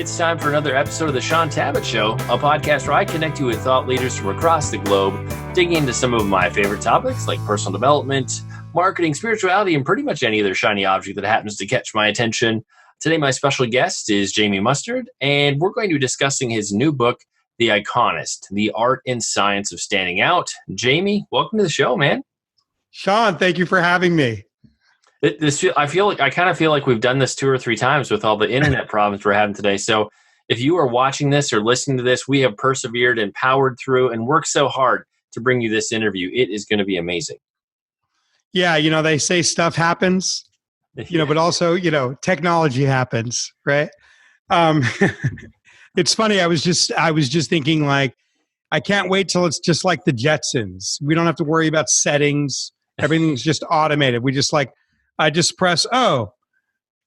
It's time for another episode of the Shaun Tabatt Show, a podcast where I connect you with thought leaders from across the globe, digging into some of my favorite topics like personal development, marketing, spirituality, and pretty much any other shiny object that happens to catch my attention. Today, my special guest is Jamie Mustard, and we're going to be discussing his new book, The Iconist, The Art and Science of Standing Out. Jamie, welcome to the show, man. Shaun, thank you for having me. I kind of feel like we've done this 2 or 3 times with all the internet problems we're having today. So if you are watching this or listening to this, we have persevered and powered through and worked so hard to bring you this interview. It is going to be amazing. Yeah, they say stuff happens, but also, technology happens, right? It's funny. I was just thinking, like, I can't wait till it's just like the Jetsons. We don't have to worry about settings. Everything's just automated. I just press, Shaun,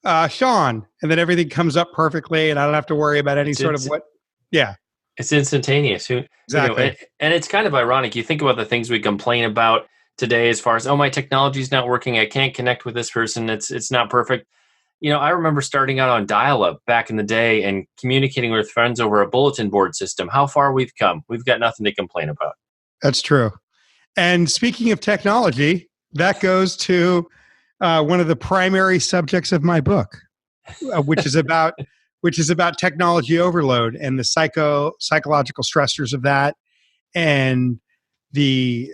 and then everything comes up perfectly, and I don't have to worry about any sort of what. Yeah. It's instantaneous. Exactly. And it's kind of ironic. You think about the things we complain about today as far as, my technology's not working. I can't connect with this person. It's not perfect. I remember starting out on dial-up back in the day and communicating with friends over a bulletin board system. How far we've come. We've got nothing to complain about. That's true. And speaking of technology, that goes to one of the primary subjects of my book, which is about technology overload and the psychological stressors of that, and the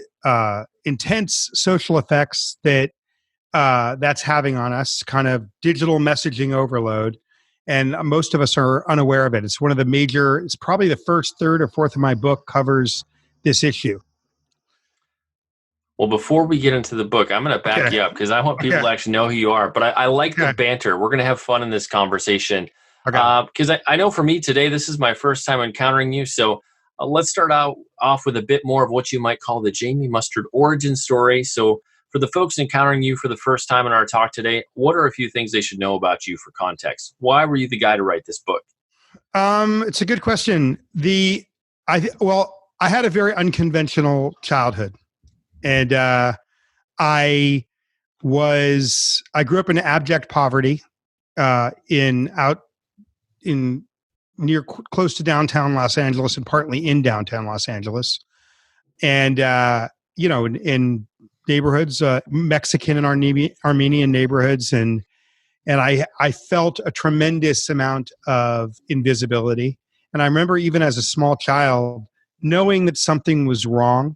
intense social effects that that's having on us. Kind of digital messaging overload, and most of us are unaware of it. It's one of the major. It's probably the first third or fourth of my book covers this issue. Well, before we get into the book, I'm going to back you up because I want people to actually know who you are. But I like the banter. We're going to have fun in this conversation. Because I know for me today, this is my first time encountering you. So let's start off with a bit more of what you might call the Jamie Mustard origin story. So for the folks encountering you for the first time in our talk today, what are a few things they should know about you for context? Why were you the guy to write this book? It's a good question. I had a very unconventional childhood. And I grew up in abject poverty close to downtown Los Angeles and partly in downtown Los Angeles. And, in neighborhoods, Mexican and Armenian neighborhoods. And I felt a tremendous amount of invisibility. And I remember even as a small child, knowing that something was wrong,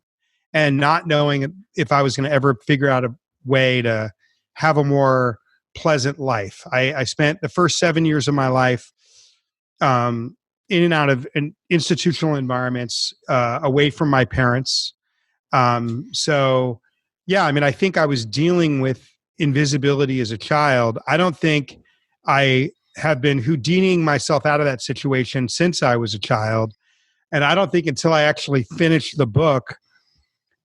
and not knowing if I was going to ever figure out a way to have a more pleasant life. I spent the first 7 years of my life in and out of institutional environments, away from my parents. I think I was dealing with invisibility as a child. I don't think I have been Houdiniing myself out of that situation since I was a child. And I don't think until I actually finished the book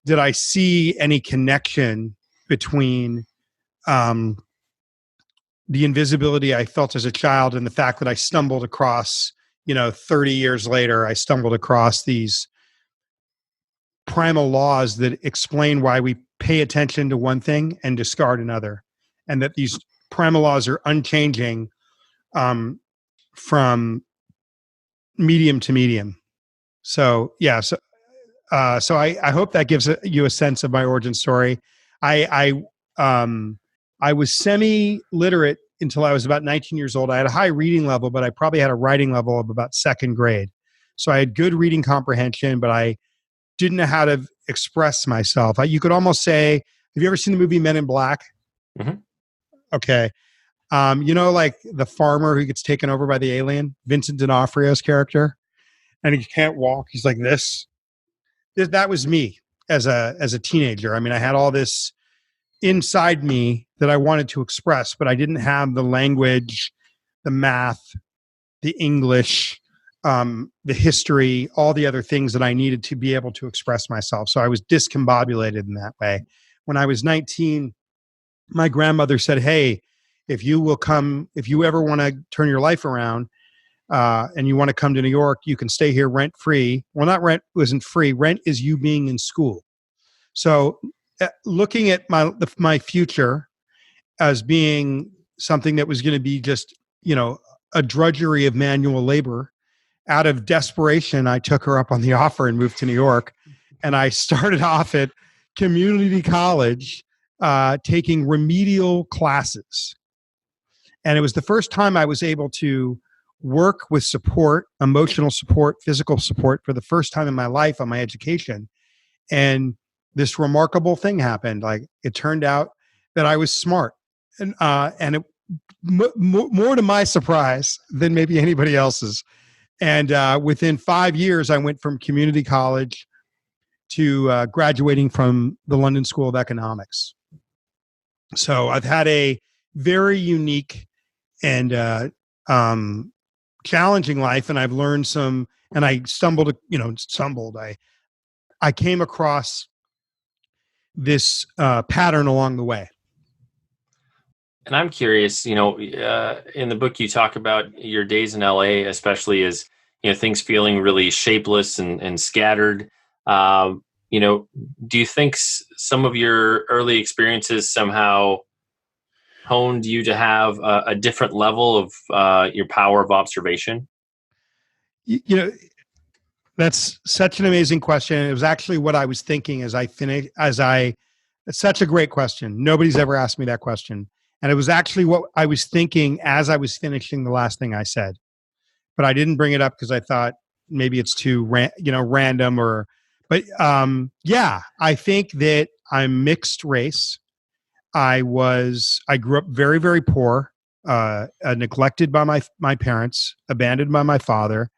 did I see any connection between the invisibility I felt as a child and the fact that I stumbled across, 30 years later, I stumbled across these primal laws that explain why we pay attention to one thing and discard another. And that these primal laws are unchanging from medium to medium. So I hope that gives you a sense of my origin story. I was semi-literate until I was about 19 years old. I had a high reading level, but I probably had a writing level of about second grade. So I had good reading comprehension, but I didn't know how to express myself. You could almost say, have you ever seen the movie Men in Black? Mm-hmm. Okay. Like the farmer who gets taken over by the alien, Vincent D'Onofrio's character, and he can't walk. He's like this. That was me as a teenager. I mean, I had all this inside me that I wanted to express, but I didn't have the language, the math, the English, the history, all the other things that I needed to be able to express myself. So I was discombobulated in that way. When I was 19, my grandmother said, "Hey, if you ever want to turn your life around, and you want to come to New York, you can stay here rent free." Well, not rent wasn't free. Rent is you being in school. So looking at my future as being something that was going to be just, a drudgery of manual labor. Out of desperation, I took her up on the offer and moved to New York. And I started off at community college taking remedial classes. And it was the first time I was able to work with support, emotional support, physical support for the first time in my life on my education. And this remarkable thing happened. Like, it turned out that I was smart. And it, more to my surprise than maybe anybody else's. And within 5 years, I went from community college to graduating from the London School of Economics. So I've had a very unique and challenging life, and I've learned some. And I stumbled. I came across this pattern along the way. And I'm curious, in the book you talk about your days in LA, especially as, things feeling really shapeless and scattered. Do you think some of your early experiences somehow honed you to have a different level of your power of observation? That's such an amazing question. It was actually what I was thinking as I finished, it's such a great question. Nobody's ever asked me that question. And it was actually what I was thinking as I was finishing the last thing I said. But I didn't bring it up because I thought maybe it's too random but I think that I'm mixed race. I grew up very, very poor, neglected by my parents, abandoned by my father.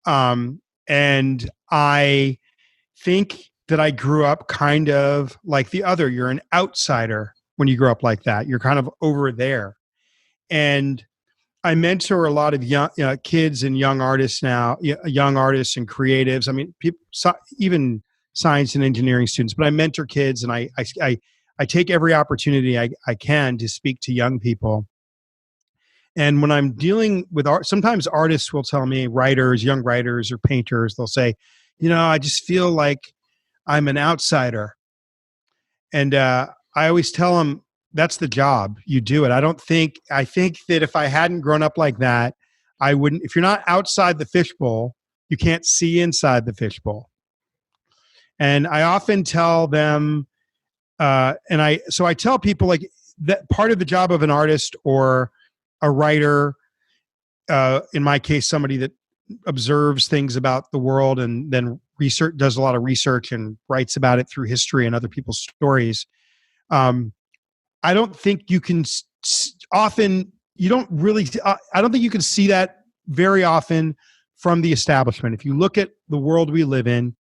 And I think that I grew up kind of like the other. You're an outsider when you grow up like that. You're kind of over there. And I mentor a lot of young kids and young artists now, young artists and creatives. I mean, even science and engineering students, but I mentor kids, and I take every opportunity I can to speak to young people. And when I'm dealing with art, sometimes artists will tell me, young writers or painters, they'll say, I just feel like I'm an outsider. And I always tell them, that's the job. You do it. I think that if I hadn't grown up like that, I wouldn't. If you're not outside the fishbowl, you can't see inside the fishbowl. And I often tell them, I tell people, like, that part of the job of an artist or a writer, in my case, somebody that observes things about the world and then does a lot of research and writes about it through history and other people's stories. I don't think you can I don't think you can see that very often from the establishment. If you look at the world we live in,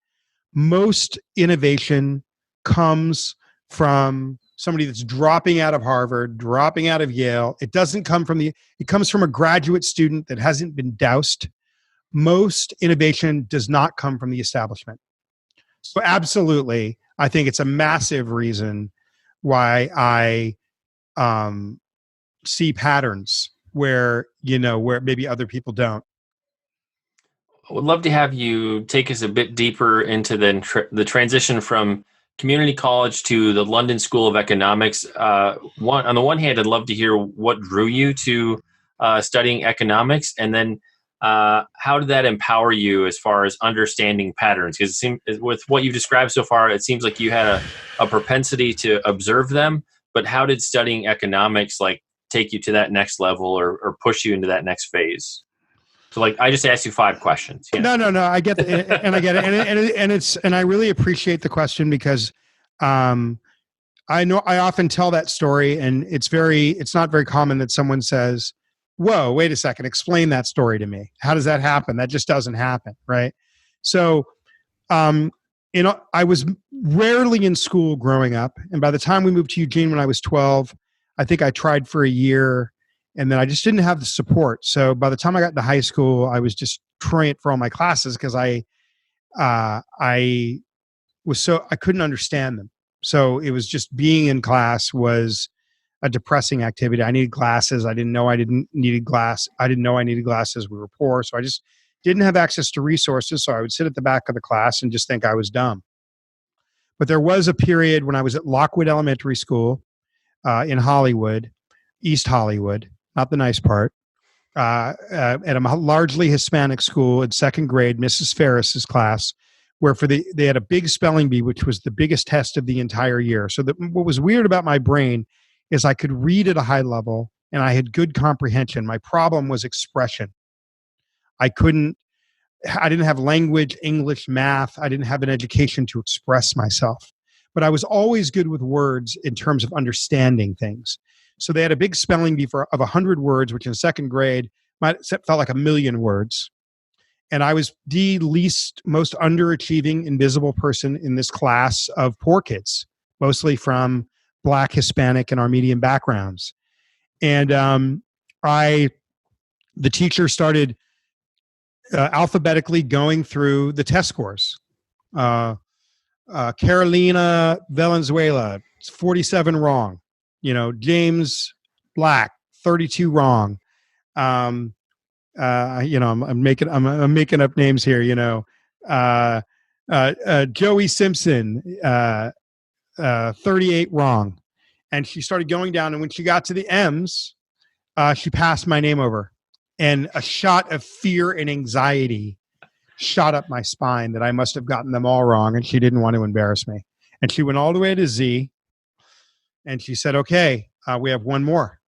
most innovation comes from somebody that's dropping out of Harvard, dropping out of Yale. It doesn't come it comes from a graduate student that hasn't been doused. Most innovation does not come from the establishment. So absolutely, I think it's a massive reason why I see patterns where maybe other people don't. I would love to have you take us a bit deeper into the transition from community college to the London School of Economics. On the one hand, I'd love to hear what drew you to studying economics, and then how did that empower you as far as understanding patterns? Because with what you've described so far, it seems like you had a propensity to observe them, but how did studying economics take you to that next level or push you into that next phase? So I just asked you 5 questions. No, I get that, and I get it, and I really appreciate the question because I know I often tell that story, and it's not very common that someone says, "Whoa, wait a second, explain that story to me. How does that happen?" That just doesn't happen, right? So, I was rarely in school growing up, and by the time we moved to Eugene when I was 12, I think I tried for a year, and then I just didn't have the support. So by the time I got into high school, I was just truant for all my classes because I couldn't understand them. So it was just being in class was a depressing activity. I needed glasses. I didn't know I needed glasses. We were poor. So I just didn't have access to resources. So I would sit at the back of the class and just think I was dumb. But there was a period when I was at Lockwood Elementary School in Hollywood, East Hollywood, not the nice part. at a largely Hispanic school in second grade, Mrs. Ferris's class, where they had a big spelling bee, which was the biggest test of the entire year. So what was weird about my brain is I could read at a high level and I had good comprehension. My problem was expression. I didn't have language, English, math. I didn't have an education to express myself, but I was always good with words in terms of understanding things. So they had a big spelling bee of 100 words, which in second grade felt like 1,000,000 words. And I was the most underachieving invisible person in this class of poor kids, mostly from Black, Hispanic, and Armenian backgrounds. And the teacher started alphabetically going through the test scores. Carolina Valenzuela, 47 wrong. James Black, 32 wrong. I'm making up names here. Joey Simpson, 38 wrong. And she started going down, and when she got to the M's, she passed my name over, and a shot of fear and anxiety shot up my spine that I must have gotten them all wrong, and she didn't want to embarrass me. And she went all the way to Z, and she said, okay, we have one more.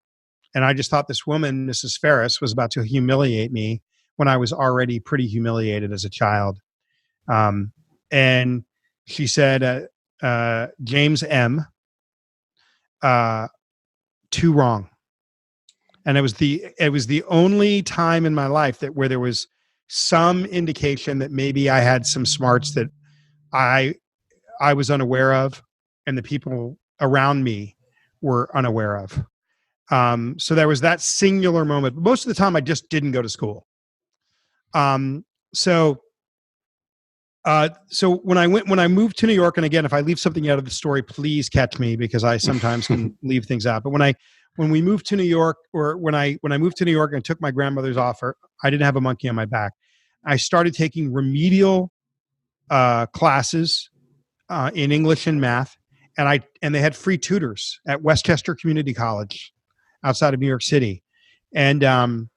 And I just thought this woman, Mrs. Ferris, was about to humiliate me when I was already pretty humiliated as a child. And she said, James M., 2 wrong. And it was the only time in my life where there was some indication that maybe I had some smarts that I was unaware of, and the people around me were unaware of. So there was that singular moment. Most of the time, I just didn't go to school. So when I moved to New York, and again, if I leave something out of the story, please catch me, because I sometimes can leave things out. But when we moved to New York, or when I moved to New York and took my grandmother's offer, I didn't have a monkey on my back. I started taking remedial classes in English and math, and they had free tutors at Westchester Community College outside of New York City. And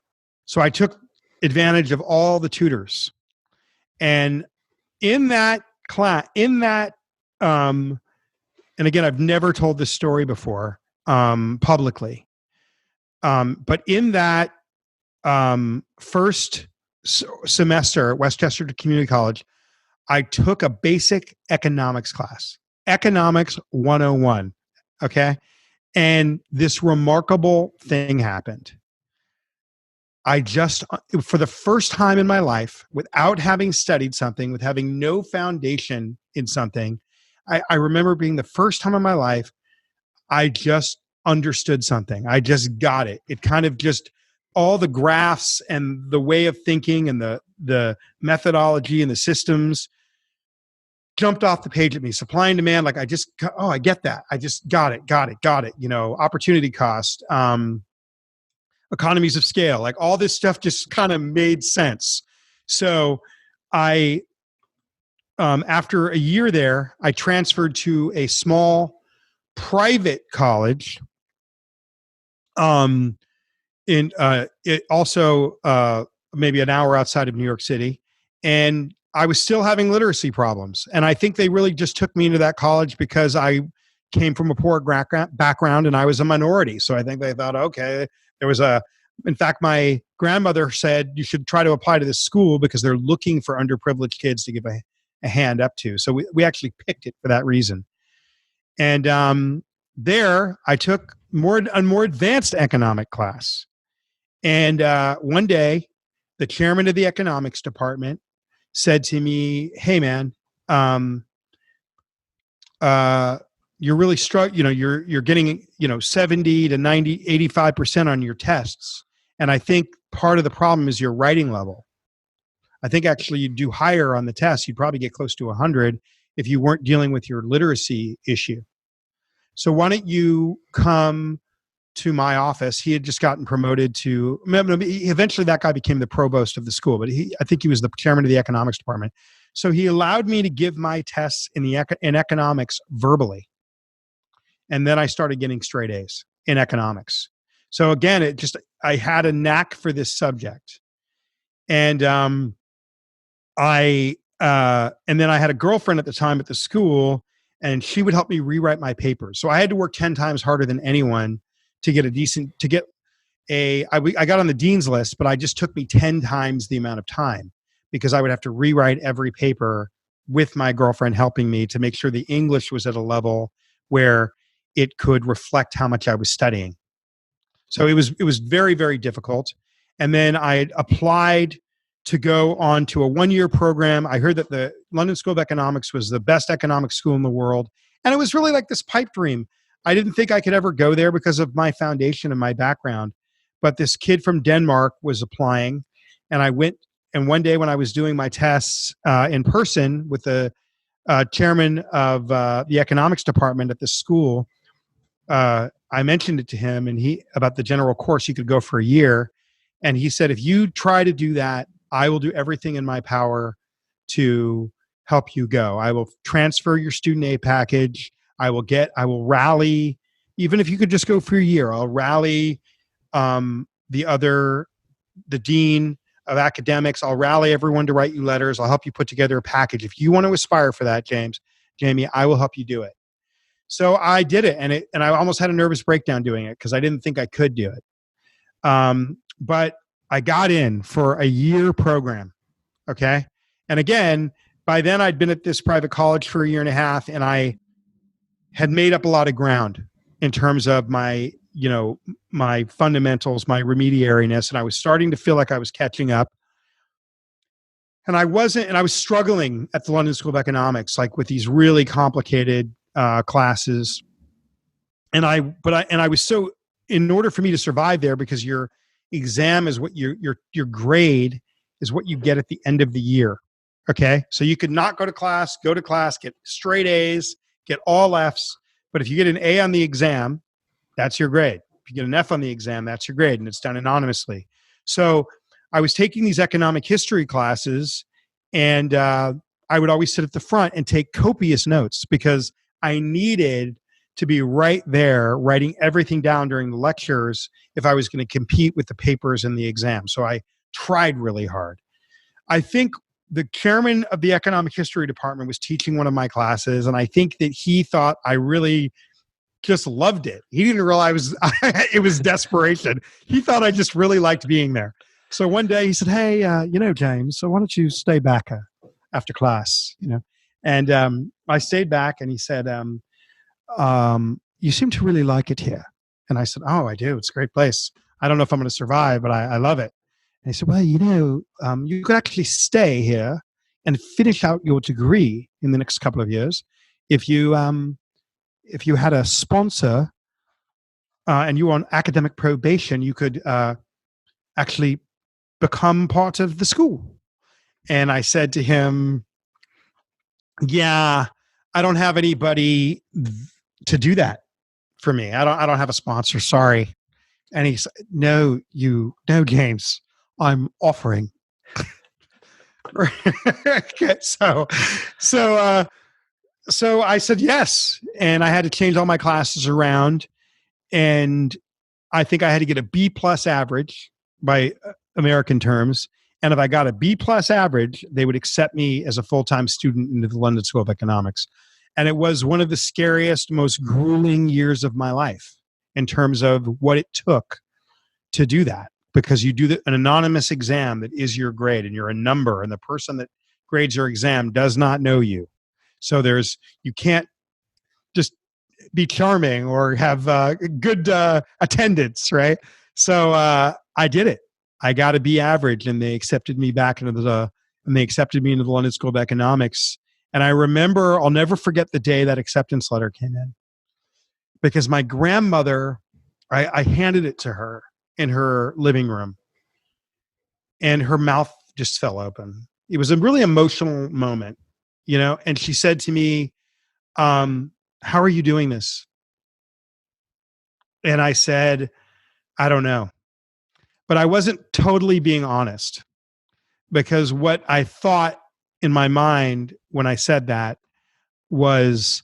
so I took advantage of all the tutors. And in that class, and again, I've never told this story before publicly, but in that first semester at Westchester Community College, I took a basic economics class, Economics 101. Okay. And this remarkable thing happened. For the first time in my life, without having studied something, with having no foundation in something, I remember being the first time in my life, I just understood something. I just got it. It kind of just, all the graphs and the way of thinking and the methodology and the systems jumped off the page at me. Supply and demand, like I get that. I just got it. Opportunity cost, economies of scale, like all this stuff just kind of made sense. So after a year there, I transferred to a small private college. It also maybe an hour outside of New York City, and I was still having literacy problems. And I think they really just took me into that college because I came from a poor background and I was a minority. So I think they thought, okay, in fact, my grandmother said you should try to apply to this school because they're looking for underprivileged kids to give a hand up to. So we actually picked it for that reason. And there I took a more advanced economic class. And one day, the chairman of the economics department said to me, "Hey, man, you're really struggling. You're getting 70 to 90, 85% on your tests, and I think part of the problem is your writing level. I think actually you'd do higher on the test. You'd probably get close to 100 if you weren't dealing with your literacy issue. So why don't you come to my office?" He had just gotten promoted to, eventually that guy became the provost of the school, but I think he was the chairman of the economics department. So he allowed me to give my tests in economics verbally. And then I started getting straight A's in economics. So again, I had a knack for this subject. And and then I had a girlfriend at the time at the school, and she would help me rewrite my papers. So I had to work 10 times harder than anyone to get I got on the dean's list, but I just took me 10 times the amount of time because I would have to rewrite every paper with my girlfriend helping me to make sure the English was at a level where it could reflect how much I was studying. So it was very, very difficult. And then I applied to go on to a 1-year program. I heard that the London School of Economics was the best economic school in the world. And it was really like this pipe dream. I didn't think I could ever go there because of my foundation and my background. But this kid from Denmark was applying, and I went. And one day when I was doing my tests in person with the chairman of the economics department at this school, I mentioned it to him, and about the general course, he could go for a year. And he said, if you try to do that, I will do everything in my power to help you go. I will transfer your student aid package. I will rally, even if you could just go for a year, I'll rally the dean of academics. I'll rally everyone to write you letters. I'll help you put together a package. If you want to aspire for that, Jamie, I will help you do it. So I did it, and I almost had a nervous breakdown doing it because I didn't think I could do it. But I got in for a year program. Okay. And again, by then I'd been at this private college for a year and a half, and I had made up a lot of ground in terms of my fundamentals, my remediariness. And I was starting to feel like I was catching up. And I was struggling at the London School of Economics, like with these really complicated classes. And I was so, in order for me to survive there, because your exam is what your grade is what you get at the end of the year. Okay. So you could not go to class, get straight A's, get all F's. But if you get an A on the exam, that's your grade. If you get an F on the exam, that's your grade, and it's done anonymously. So I was taking these economic history classes, and I would always sit at the front and take copious notes because I needed to be right there writing everything down during the lectures if I was going to compete with the papers in the exam. So I tried really hard. I think the chairman of the economic history department was teaching one of my classes, and I think that he thought I really just loved it. He didn't realize it was desperation. He thought I just really liked being there. So one day he said, "Hey, James, so why don't you stay back after class?" And I stayed back, and he said, "You seem to really like it here." And I said, "Oh, I do. It's a great place. I don't know if I'm going to survive, but I love it." And he said, "Well, you could actually stay here and finish out your degree in the next couple of years if you had a sponsor and you were on academic probation. You could actually become part of the school." And I said to him, "Yeah, I don't have anybody to do that for me. I don't have a sponsor. Sorry." And he said, No, James, I'm offering." So I said yes, and I had to change all my classes around, and I think I had to get a B plus average by American terms. And if I got a B plus average, they would accept me as a full-time student into the London School of Economics. And it was one of the scariest, most grueling years of my life in terms of what it took to do that, because you do an anonymous exam that is your grade, and you're a number, and the person that grades your exam does not know you. So you can't just be charming or have good attendance, right? So I did it. I got a B average, and they accepted me into the London School of Economics. And I remember, I'll never forget the day that acceptance letter came in, because my grandmother, I handed it to her in her living room, and her mouth just fell open. It was a really emotional moment, and she said to me, "How are you doing this?" And I said, "I don't know." But I wasn't totally being honest, because what I thought in my mind when I said that was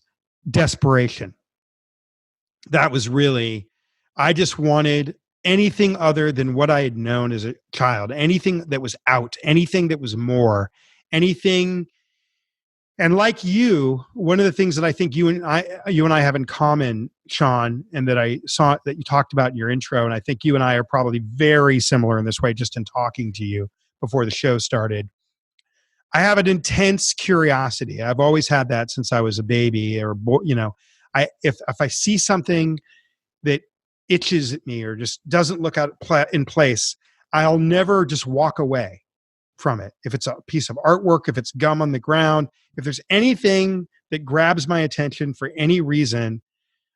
desperation. That was really, I just wanted anything other than what I had known as a child, anything that was out, anything that was more, anything. And like you, one of the things that I think you and I have in common, Shaun, and that I saw that you talked about in your intro, and I think you and I are probably very similar in this way, just in talking to you before the show started. I have an intense curiosity. I've always had that since I was a baby, or if I see something that itches at me or just doesn't look out in place, I'll never just walk away from it. If it's a piece of artwork, if it's gum on the ground, if there's anything that grabs my attention for any reason,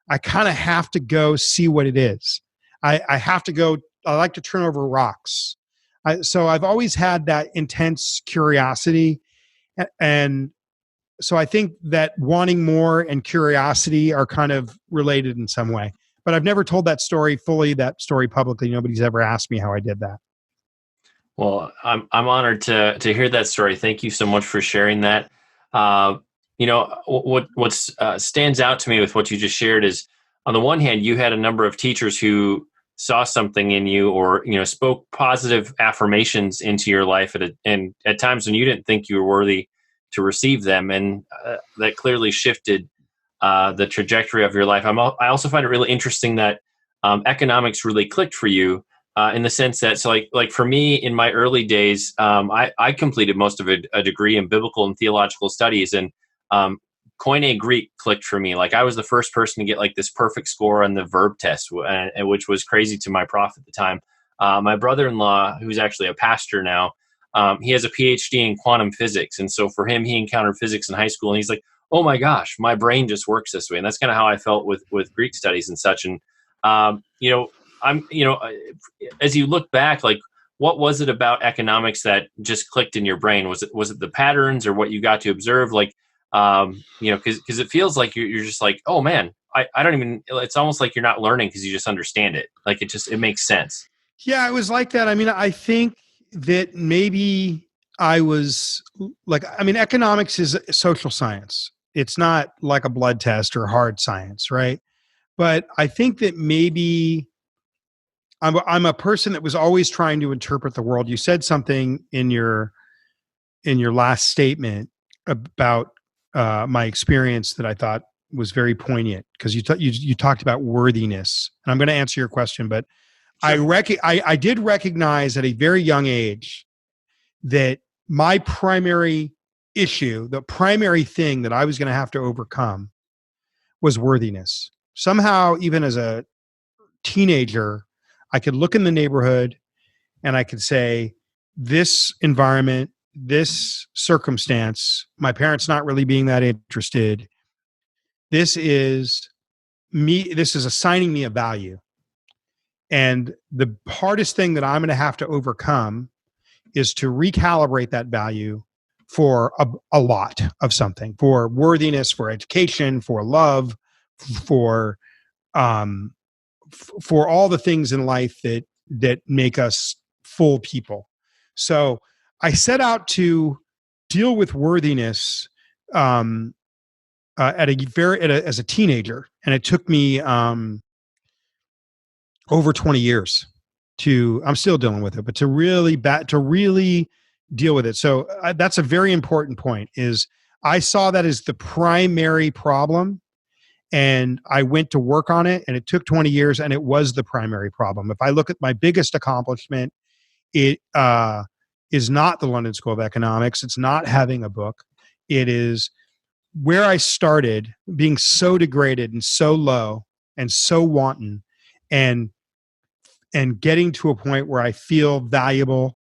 I kind of have to go see what it is. I have to go. I like to turn over rocks. So I've always had that intense curiosity. And so I think that wanting more and curiosity are kind of related in some way. But I've never told that story publicly. Nobody's ever asked me how I did that. Well, I'm honored to hear that story. Thank you so much for sharing that. What stands out to me with what you just shared is, on the one hand, you had a number of teachers who saw something in you, or spoke positive affirmations into your life and at times when you didn't think you were worthy to receive them, and that clearly shifted the trajectory of your life. I also find it really interesting that economics really clicked for you. In the sense that, so like for me in my early days, I completed most of a degree in biblical and theological studies, and Koine Greek clicked for me. Like I was the first person to get like this perfect score on the verb test, which was crazy to my prof at the time. My brother-in-law, who's actually a pastor now, he has a PhD in quantum physics, and so for him, he encountered physics in high school, and he's like, "Oh my gosh, my brain just works this way," and that's kind of how I felt with Greek studies and such. And as you look back, like, what was it about economics that just clicked in your brain? Was it the patterns or what you got to observe? Like, because it feels like you're just like, oh man, I don't even, it's almost like you're not learning because you just understand it. Like it makes sense. Yeah, it was like that. I mean, I think that maybe I was like, I mean, economics is a social science. It's not like a blood test or hard science, right? But I think that maybe I'm a person that was always trying to interpret the world. You said something in your last statement about my experience that I thought was very poignant, because you talked about worthiness, and I'm going to answer your question, but sure. I did recognize at a very young age that my primary issue, the primary thing that I was going to have to overcome, was worthiness. Somehow, even as a teenager, I could look in the neighborhood and I could say, this environment, this circumstance, my parents not really being that interested, this is assigning me a value. And the hardest thing that I'm going to have to overcome is to recalibrate that value for a lot of something, for worthiness, for education, for love, for all the things in life that make us full people. So I set out to deal with worthiness as a teenager, and it took me over 20 years I'm still dealing with it, but to really deal with it. So that's a very important point. Is I saw that as the primary problem, and I went to work on it, and it took 20 years, and it was the primary problem. If I look at my biggest accomplishment, it is not the London School of Economics. It's not having a book. It is where I started, being so degraded and so low and so wanton, and getting to a point where I feel valuable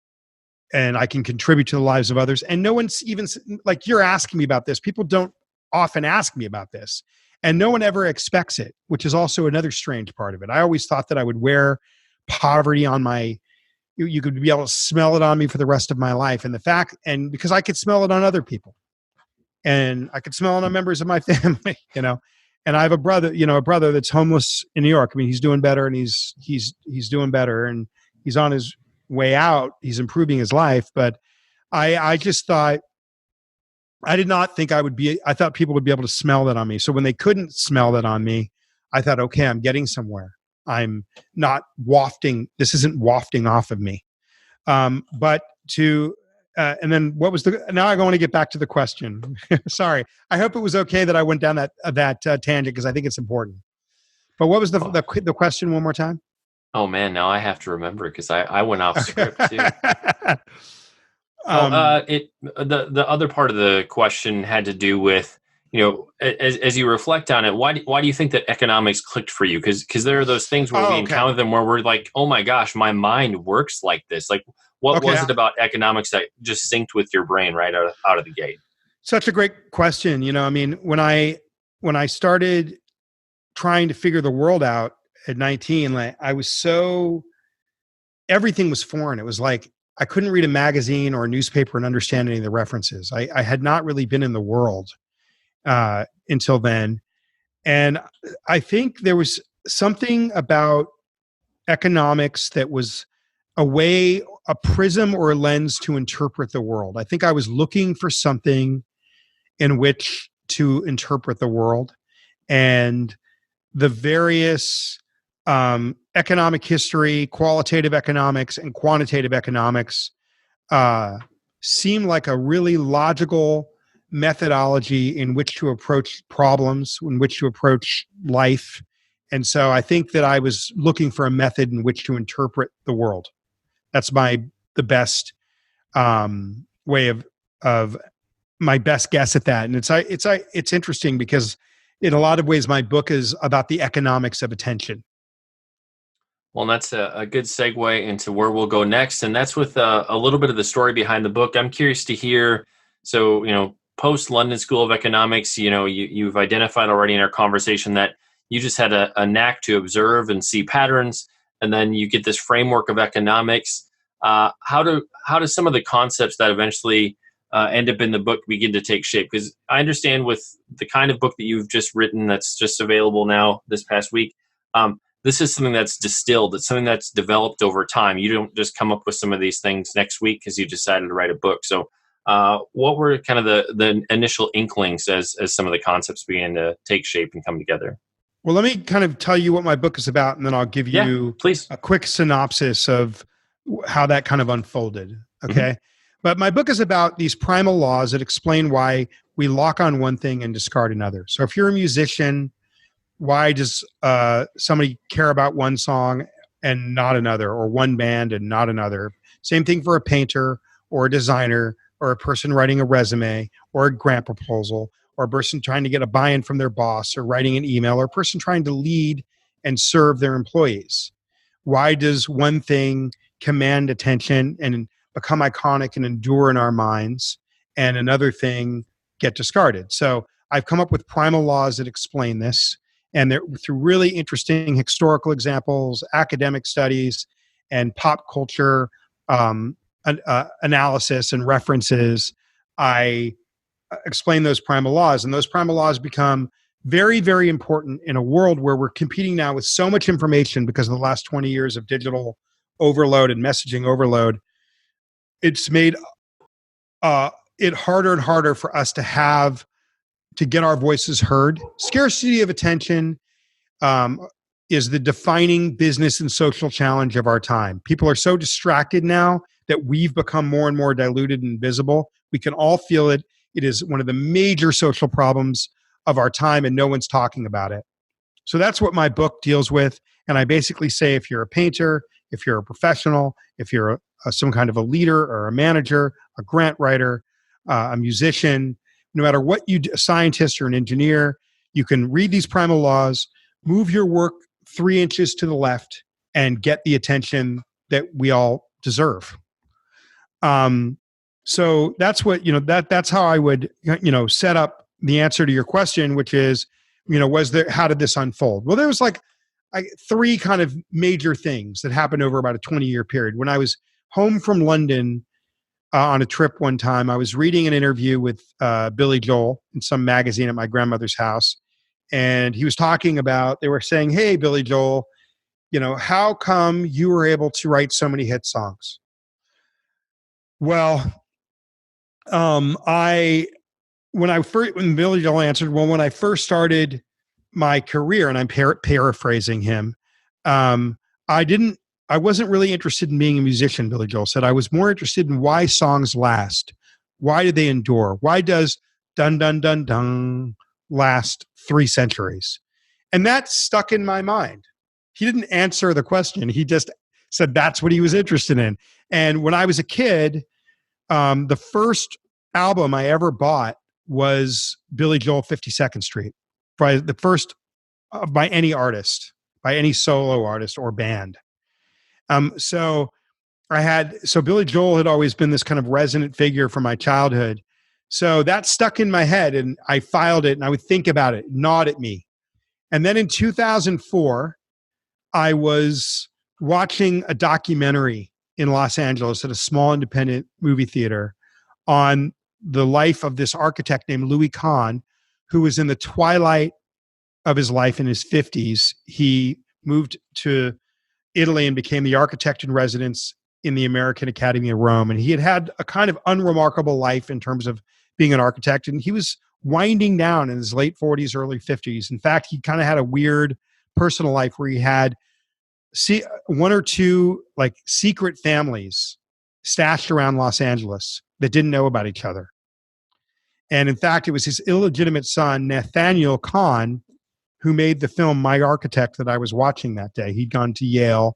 and I can contribute to the lives of others. And no one's even, like, you're asking me about this. People don't often ask me about this, and no one ever expects it, which is also another strange part of it. I always thought that I would wear poverty on you could be able to smell it on me for the rest of my life. And because I could smell it on other people, and I could smell it on members of my family, and I have a brother that's homeless in New York. I mean, he's doing better, and he's doing better, and he's on his way out. He's improving his life. But I just thought, I did not think I thought people would be able to smell that on me. So when they couldn't smell that on me, I thought, okay, I'm getting somewhere. I'm not wafting. This isn't wafting off of me. But to and then what was the? Now I want to get back to the question. Sorry. I hope it was okay that I went down that tangent because I think it's important. But what was the question one more time? Oh man, now I have to remember because I went off script too. The other part of the question had to do with, as you reflect on it, why do you think that economics clicked for you? Because there are those things where we encounter them where we're like, oh my gosh, my mind works like this. Like, what was it about economics that just synced with your brain right out of the gate? Such a great question. I mean, when I started trying to figure the world out at 19, like I was everything was foreign. It was like I couldn't read a magazine or a newspaper and understand any of the references. I had not really been in the world until then. And I think there was something about economics that was a prism or a lens to interpret the world. I think I was looking for something in which to interpret the world, and the various economic history, qualitative economics, and quantitative economics seem like a really logical methodology in which to approach problems, in which to approach life. And so I think that I was looking for a method in which to interpret the world. That's the best way of my best guess at that. And it's interesting because in a lot of ways, my book is about the economics of attention. Well, that's a good segue into where we'll go next. And that's with a little bit of the story behind the book. I'm curious to hear, so, post London School of Economics, you've identified already in our conversation that you just had a knack to observe and see patterns. And then you get this framework of economics. How do some of the concepts that eventually end up in the book begin to take shape? Because I understand with the kind of book that you've just written that's just available now this past week, this is something that's distilled. It's something that's developed over time. You don't just come up with some of these things next week because you decided to write a book. So what were kind of the initial inklings as some of the concepts began to take shape and come together? Well, let me kind of tell you what my book is about, and then I'll give you please. A quick synopsis of how that kind of unfolded. Okay. Mm-hmm. But my book is about these primal laws that explain why we lock on one thing and discard another. So if you're a musician, why does somebody care about one song and not another, or one band and not another? Same thing for a painter or a designer or a person writing a resume or a grant proposal, or a person trying to get a buy-in from their boss, or writing an email, or a person trying to lead and serve their employees. Why does one thing command attention and become iconic and endure in our minds, and another thing get discarded? So I've come up with primal laws that explain this, and through really interesting historical examples, academic studies, and pop culture analysis and references, I explain those primal laws. And those primal laws become very, very important in a world where we're competing now with so much information because of the last 20 years of digital overload and messaging overload. It's made it harder and harder for us to get our voices heard. Scarcity of attention is the defining business and social challenge of our time. People are so distracted now that we've become more and more diluted and visible. We can all feel it. It is one of the major social problems of our time, and no one's talking about it. So that's what my book deals with. And I basically say, if you're a painter, if you're a professional, if you're some kind of a leader or a manager, a grant writer, a musician, no matter what you do, a scientist or an engineer, you can read these primal laws, move your work 3 inches to the left, and get the attention that we all deserve. So that's what, that's how I would, set up the answer to your question, which is, how did this unfold? Well, there was like 3 kind of major things that happened over about a 20-year period. When I was home from London on a trip one time, I was reading an interview with Billy Joel in some magazine at my grandmother's house. And he was talking about, they were saying, hey, Billy Joel, how come you were able to write so many hit songs? Well, when Billy Joel answered, well, when I first started my career, and I'm paraphrasing him, um, I didn't. I wasn't really interested in being a musician, Billy Joel said. I was more interested in why songs last. Why do they endure? Why does dun dun dun dun last 3 centuries? And that stuck in my mind. He didn't answer the question. He just said that's what he was interested in. And when I was a kid, the first album I ever bought was Billy Joel 52nd Street, by the first by any artist, by any solo artist or band. So Billy Joel had always been this kind of resonant figure from my childhood. So that stuck in my head, and I filed it, and I would think about it, gnawed at me. And then in 2004, I was watching a documentary in Los Angeles at a small independent movie theater on the life of this architect named Louis Kahn, who was in the twilight of his life in his 50s. He moved to Italy and became the architect in residence in the American Academy of Rome. And he had had a kind of unremarkable life in terms of being an architect. And he was winding down in his late 40s, early 50s. In fact, he kind of had a weird personal life where he had one or two like secret families stashed around Los Angeles that didn't know about each other. And in fact, it was his illegitimate son, Nathaniel Kahn, who made the film My Architect that I was watching that day. He'd gone to Yale,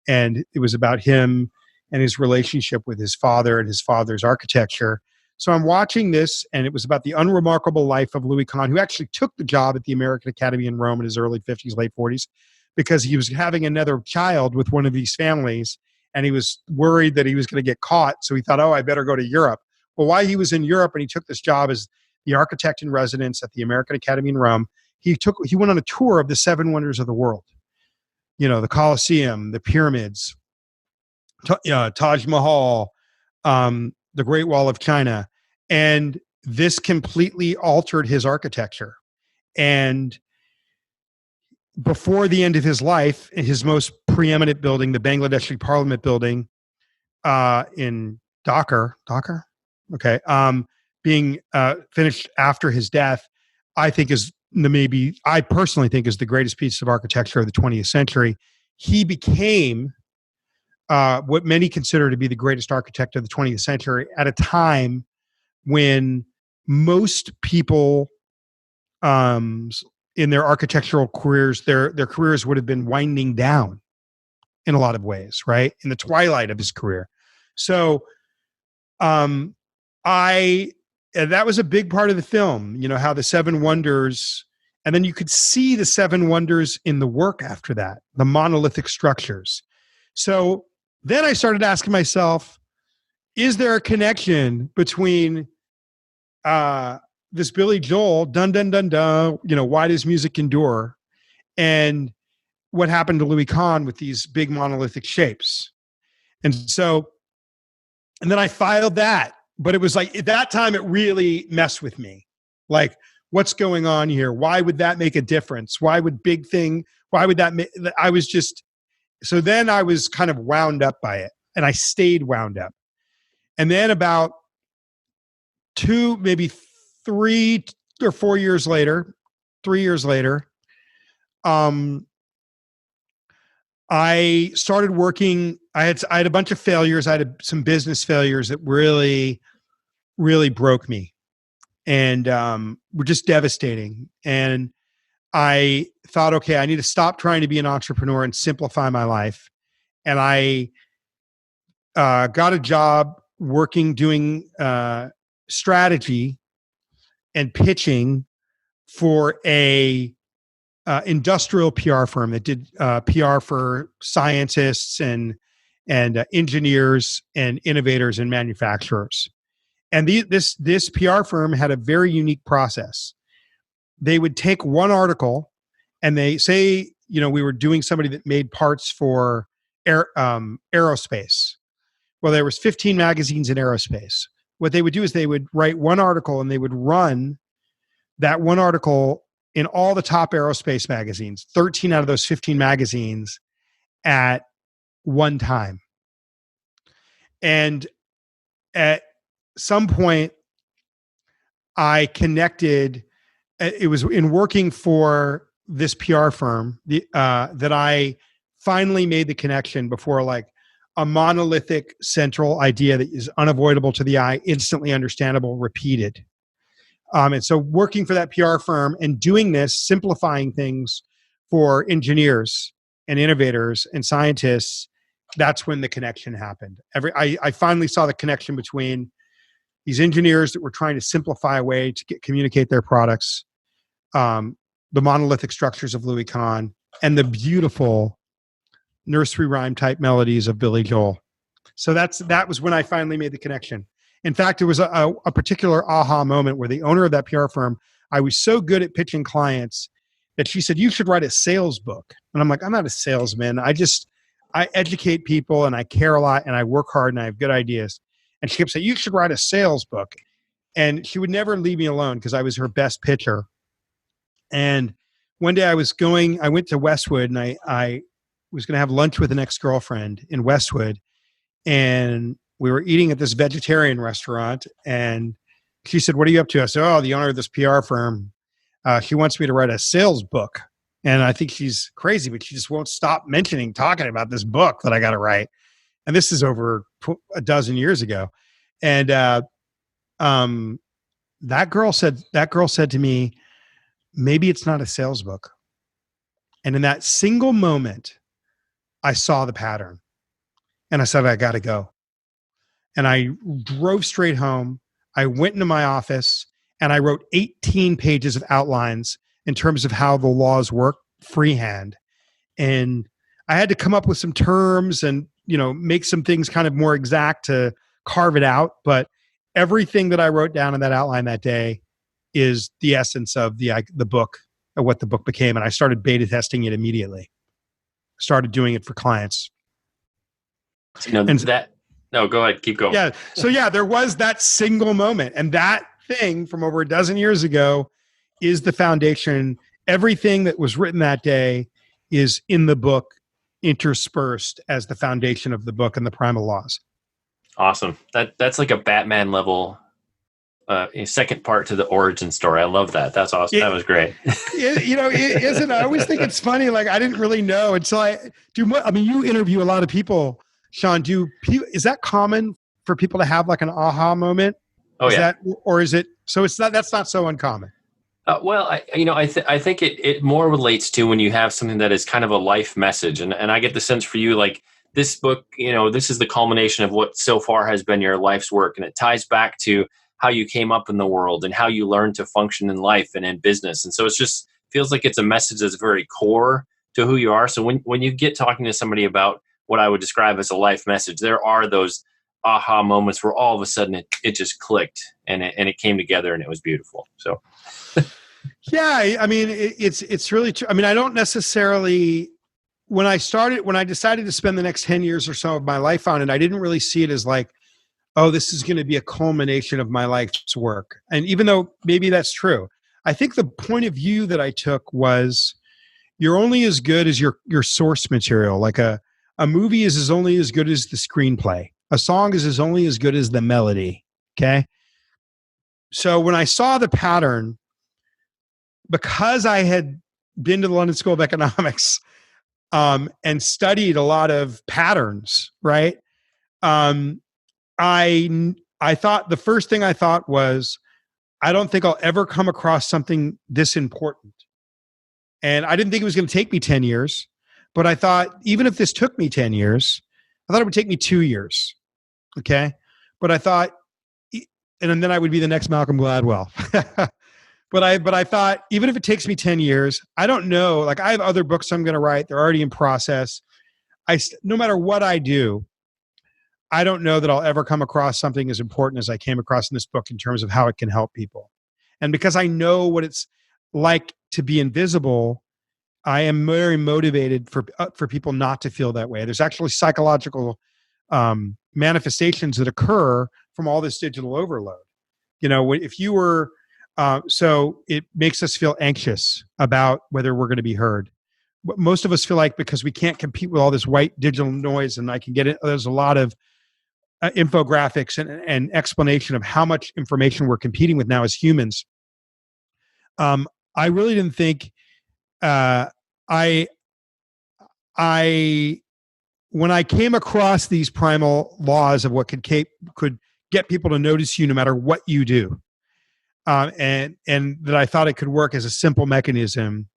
and it was about him and his relationship with his father and his father's architecture. So I'm watching this, and it was about the unremarkable life of Louis Kahn, who actually took the job at the American Academy in Rome in his early 50s, late 40s, because he was having another child with one of these families, and he was worried that he was going to get caught. So he thought, oh, I better go to Europe. Well, while he was in Europe and he took this job as the architect in residence at the American Academy in Rome, he went on a tour of the 7 wonders of the world. You know, the Colosseum, the pyramids, Taj Mahal, the Great Wall of China. And this completely altered his architecture. And before the end of his life, in his most preeminent building, the Bangladeshi Parliament building in Dhaka, okay, being finished after his death, I personally think is the greatest piece of architecture of the 20th century. He became what many consider to be the greatest architect of the 20th century at a time when most people in their architectural careers, their careers would have been winding down in a lot of ways, right? In the twilight of his career. So that was a big part of the film, you know, how the 7 wonders, and then you could see the 7 wonders in the work after that, the monolithic structures. So then I started asking myself, is there a connection between this Billy Joel, dun, dun, dun, dun, you know, why does music endure? And what happened to Louis Kahn with these big monolithic shapes? And then I filed that. But it was like, at that time, it really messed with me. Like, what's going on here? Why would that make a difference? Why would so then I was kind of wound up by it, and I stayed wound up. And then about 2, maybe 3 or 4 years later, 3 years later, I started working. I had a bunch of failures. I had some business failures that really broke me, and were just devastating. And I thought, okay, I need to stop trying to be an entrepreneur and simplify my life. And I got a job doing strategy and pitching for a industrial PR firm that did PR for scientists and engineers and innovators and manufacturers. And this PR firm had a very unique process. They would take one article, and they say, you know, we were doing somebody that made parts for aerospace. Well, there was 15 magazines in aerospace. What they would do is they would write one article, and they would run that one article in all the top aerospace magazines, 13 out of those 15 magazines at one time. And at some point, I connected. It was in working for this PR firm that I finally made the connection before like a monolithic central idea that is unavoidable to the eye, instantly understandable, repeated. And so working for that PR firm and doing this, simplifying things for engineers and innovators and scientists, that's when the connection happened. I finally saw the connection between these engineers that were trying to simplify a way to communicate their products, the monolithic structures of Louis Kahn, and the beautiful nursery rhyme type melodies of Billy Joel. So that was when I finally made the connection. In fact, it was a particular aha moment where the owner of that PR firm, I was so good at pitching clients that she said, you should write a sales book. And I'm like, I'm not a salesman. I educate people and I care a lot and I work hard and I have good ideas. And she kept saying, you should write a sales book. And she would never leave me alone because I was her best pitcher. And one day I went to Westwood and I was going to have lunch with an ex-girlfriend in Westwood. And we were eating at this vegetarian restaurant. And she said, what are you up to? I said, oh, the owner of this PR firm. She wants me to write a sales book. And I think she's crazy, but she just won't stop talking about this book that I got to write. And this is over a dozen years ago. And that girl said to me, maybe it's not a sales book. And in that single moment, I saw the pattern. And I said, I got to go. And I drove straight home. I went into my office and I wrote 18 pages of outlines in terms of how the laws work freehand. And I had to come up with some terms and, make some things kind of more exact to carve it out. But everything that I wrote down in that outline that day is the essence of the book, of what the book became. And I started beta testing it immediately. Started doing it for clients. No, go ahead. Keep going. Yeah. So there was that single moment. And that thing from over a dozen years ago is the foundation. Everything that was written that day is in the book, interspersed as the foundation of the book and the primal laws. Awesome. That's like a Batman level second part to the origin story. I love that. That's awesome. That was great. Isn't I always think it's funny. Like I didn't really know until I do. I mean, you interview a lot of people, Shaun. Is that common for people to have like an aha moment? Oh, yeah. Or is it? So it's not. That's not so uncommon. Well, I think it more relates to when you have something that is kind of a life message, and I get the sense for you like this book. This is the culmination of what so far has been your life's work, and it ties back to how you came up in the world and how you learned to function in life and in business. And so it just feels like it's a message that's very core to who you are. So when you get talking to somebody about what I would describe as a life message, there are those aha moments where all of a sudden it just clicked and it came together and it was beautiful. So. Yeah. I mean, it's really true. I mean, I don't necessarily, when I decided to spend the next 10 years or so of my life on it, I didn't really see it as like, oh, this is going to be a culmination of my life's work. And even though maybe that's true, I think the point of view that I took was you're only as good as your source material. Like a movie is only as good as the screenplay. A song is only as good as the melody. Okay. So when I saw the pattern, because I had been to the London School of Economics and studied a lot of patterns, right? I thought the first thing I thought was, I don't think I'll ever come across something this important. And I didn't think it was going to take me 10 years, but I thought even if this took me 10 years, I thought it would take me 2 years. Okay. But I thought, and then I would be the next Malcolm Gladwell. But I thought, even if it takes me 10 years, I don't know. Like I have other books I'm going to write. They're already in process. No matter what I do, I don't know that I'll ever come across something as important as I came across in this book in terms of how it can help people. And because I know what it's like to be invisible, I am very motivated for people not to feel that way. There's actually psychological manifestations that occur from all this digital overload. If you were, so it makes us feel anxious about whether we're going to be heard. Most of us feel like because we can't compete with all this white digital noise, and I can get it. There's a lot of infographics and explanation of how much information we're competing with now as humans. I really didn't think I when I came across these primal laws of what could get people to notice you no matter what you do, and that I thought it could work as a simple mechanism.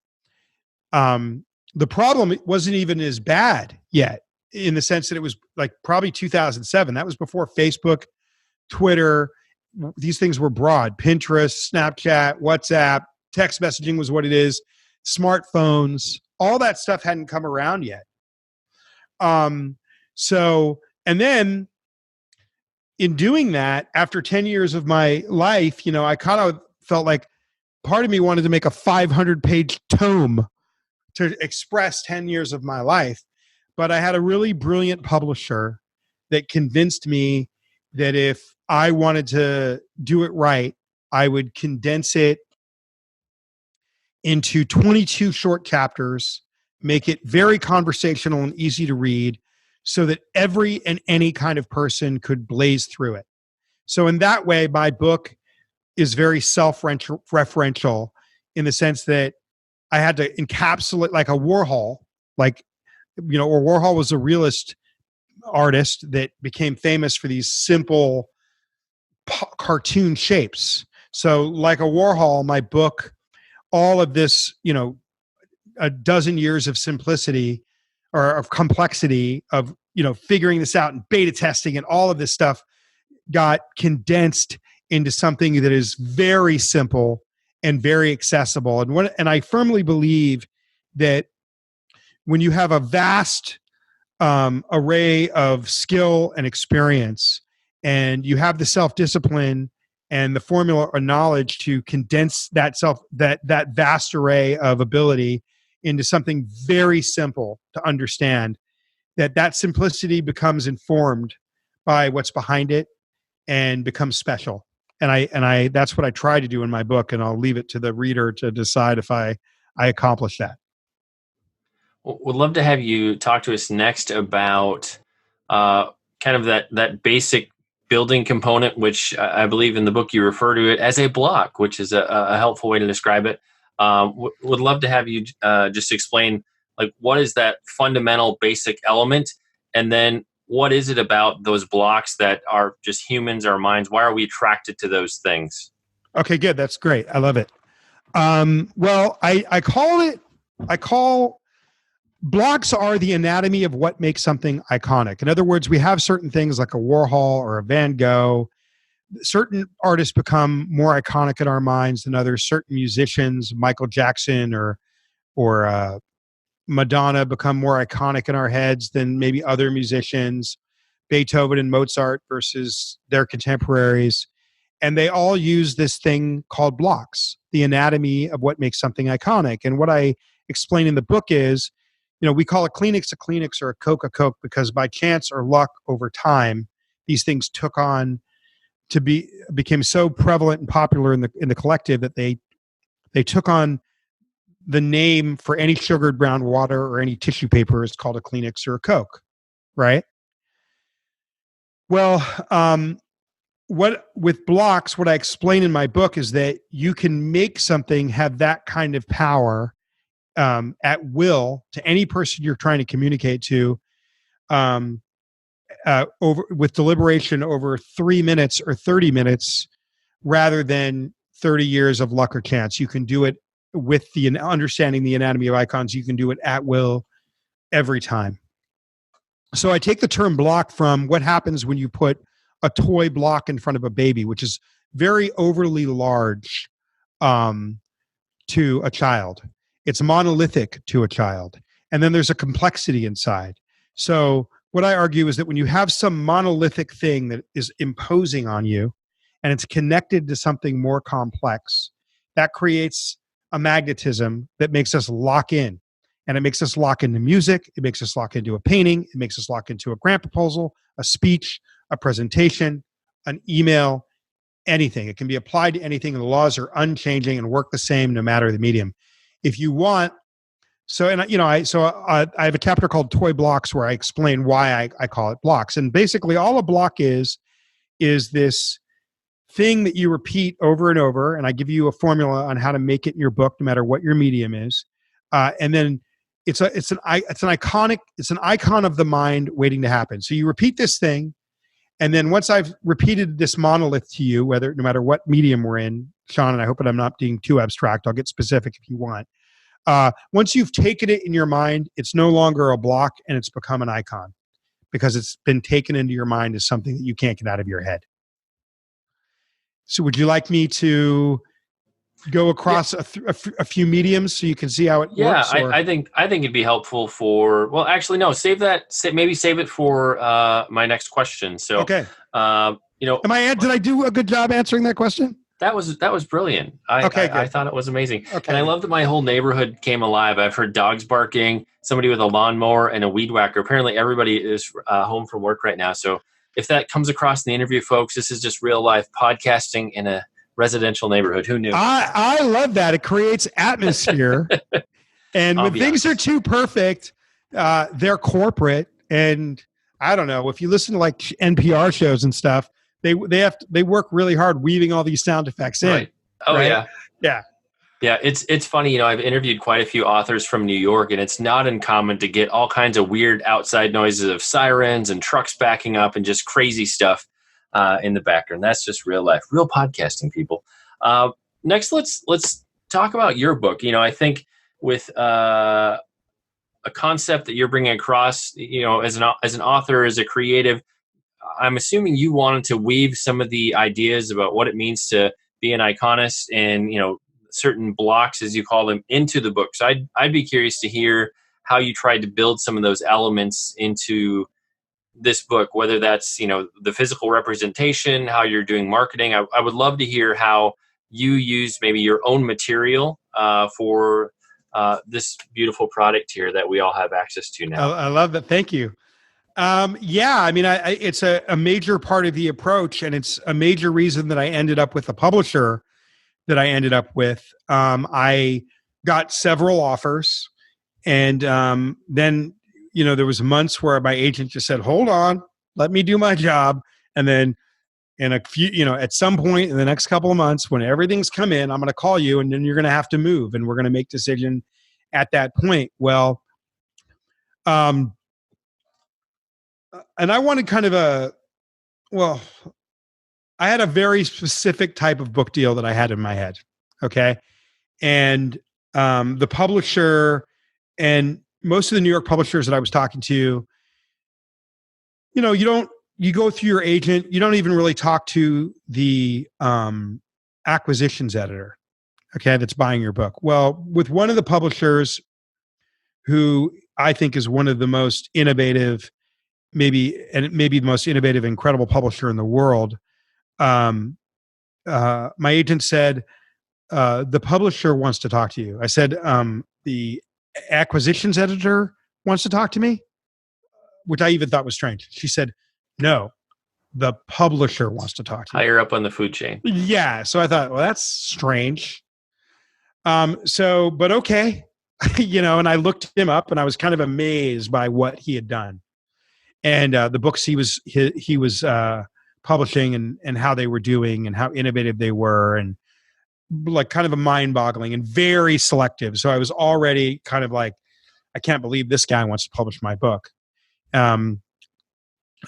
The problem wasn't even as bad yet, in the sense that it was like probably 2007. That was before Facebook, Twitter. These things were broad. Pinterest, Snapchat, WhatsApp, text messaging was what it is. Smartphones, all that stuff hadn't come around yet. And then in doing that, after 10 years of my life, I kind of felt like part of me wanted to make a 500-page tome to express 10 years of my life. But I had a really brilliant publisher that convinced me that if I wanted to do it right, I would condense it into 22 short chapters, make it very conversational and easy to read, so that every and any kind of person could blaze through it. So in that way, my book is very self-referential in the sense that I had to encapsulate, like a Warhol, or Warhol was a realist artist that became famous for these simple cartoon shapes. So like a Warhol, my book, all of this, a dozen years of simplicity or of complexity of, figuring this out and beta testing and all of this stuff got condensed into something that is very simple and very accessible. And I firmly believe that when you have a vast array of skill and experience, and you have the self-discipline and the formula or knowledge to condense that vast array of ability into something very simple to understand, that simplicity becomes informed by what's behind it and becomes special. And I that's what I try to do in my book, and I'll leave it to the reader to decide if I accomplish that. Would love to have you talk to us next about kind of that basic building component, which I believe in the book you refer to it as a block, which is a helpful way to describe it. Would love to have you just explain, like, what is that fundamental basic element, and then what is it about those blocks that are just humans, our minds? Why are we attracted to those things? Okay, good. That's great. I love it. Well, I call blocks are the anatomy of what makes something iconic. In other words, we have certain things like a Warhol or a Van Gogh. Certain artists become more iconic in our minds than others. Certain musicians, Michael Jackson or Madonna, become more iconic in our heads than maybe other musicians. Beethoven and Mozart versus their contemporaries. And they all use this thing called blocks, the anatomy of what makes something iconic. And what I explain in the book is, we call a Kleenex or a Coke because by chance or luck over time, these things became so prevalent and popular in the collective that they took on the name for any sugared brown water or any tissue paper is called a Kleenex or a Coke, right? Well, with blocks, what I explain in my book is that you can make something have that kind of power at will to any person you're trying to communicate to, with deliberation over 3 minutes or 30 minutes, rather than 30 years of luck or chance. You can do it with the understanding the anatomy of icons. You can do it at will every time. So I take the term block from what happens when you put a toy block in front of a baby, which is very overly large to a child. It's monolithic to a child. And then there's a complexity inside. So what I argue is that when you have some monolithic thing that is imposing on you and it's connected to something more complex, that creates a magnetism that makes us lock in. And it makes us lock into music. It makes us lock into a painting. It makes us lock into a grant proposal, a speech, a presentation, an email, anything. It can be applied to anything. And the laws are unchanging and work the same no matter the medium. If you want, I have a chapter called Toy Blocks where I explain why I call it blocks. And basically all a block is this thing that you repeat over and over. And I give you a formula on how to make it in your book, no matter what your medium is. And then it's an icon of the mind waiting to happen. So you repeat this thing, and then once I've repeated this monolith to you, no matter what medium we're in, Shaun, and I hope that I'm not being too abstract, I'll get specific if you want. Once you've taken it in your mind, it's no longer a block and it's become an icon because it's been taken into your mind as something that you can't get out of your head. So would you like me to go across a few mediums so you can see how it works? Yeah, I think it'd be helpful for, well, actually, no, save it for my next question. So, okay. Did I do a good job answering that question? That was brilliant. I thought it was amazing. Okay. And I love that my whole neighborhood came alive. I've heard dogs barking, somebody with a lawnmower and a weed whacker. Apparently everybody is home from work right now. So if that comes across in the interview, folks, this is just real life podcasting in a residential neighborhood. Who knew? I love that. It creates atmosphere. And when things are too perfect, they're corporate. And I don't know, if you listen to like NPR shows and stuff, they work really hard weaving all these sound effects in. Right. Oh, right? Yeah. Yeah, it's funny. I've interviewed quite a few authors from New York, and it's not uncommon to get all kinds of weird outside noises of sirens and trucks backing up and just crazy stuff in the background. That's just real life, real podcasting, people. Next, let's talk about your book. I think with a concept that you're bringing across, as an author, as a creative, I'm assuming you wanted to weave some of the ideas about what it means to be an iconist and, certain blocks, as you call them, into the book. So I'd be curious to hear how you tried to build some of those elements into this book, whether that's, the physical representation, how you're doing marketing. I would love to hear how you use maybe your own material for this beautiful product here that we all have access to now. I love that. Thank you. It's a major part of the approach, and it's a major reason that I ended up with a publisher that I ended up with. I got several offers, and then, there was months where my agent just said, hold on, let me do my job. And then in a few, at some point in the next couple of months, when everything's come in, I'm going to call you, and then you're going to have to move, and we're going to make decision at that point. Well, and I wanted I had a very specific type of book deal that I had in my head. Okay. And the publisher and most of the New York publishers that I was talking to, you go through your agent, you don't even really talk to the acquisitions editor, okay, that's buying your book. Well, with one of the publishers who I think is one of the most innovative, maybe the most innovative, incredible publisher in the world, my agent said, the publisher wants to talk to you. I said, the acquisitions editor wants to talk to me, which I even thought was strange. She said, no, the publisher wants to talk to you. Higher up on the food chain. Yeah. So I thought, well, that's strange. But okay. And I looked him up, and I was kind of amazed by what he had done. And the books he was publishing and how they were doing and how innovative they were, and like kind of a mind-boggling and very selective. So I was already kind of like, I can't believe this guy wants to publish my book.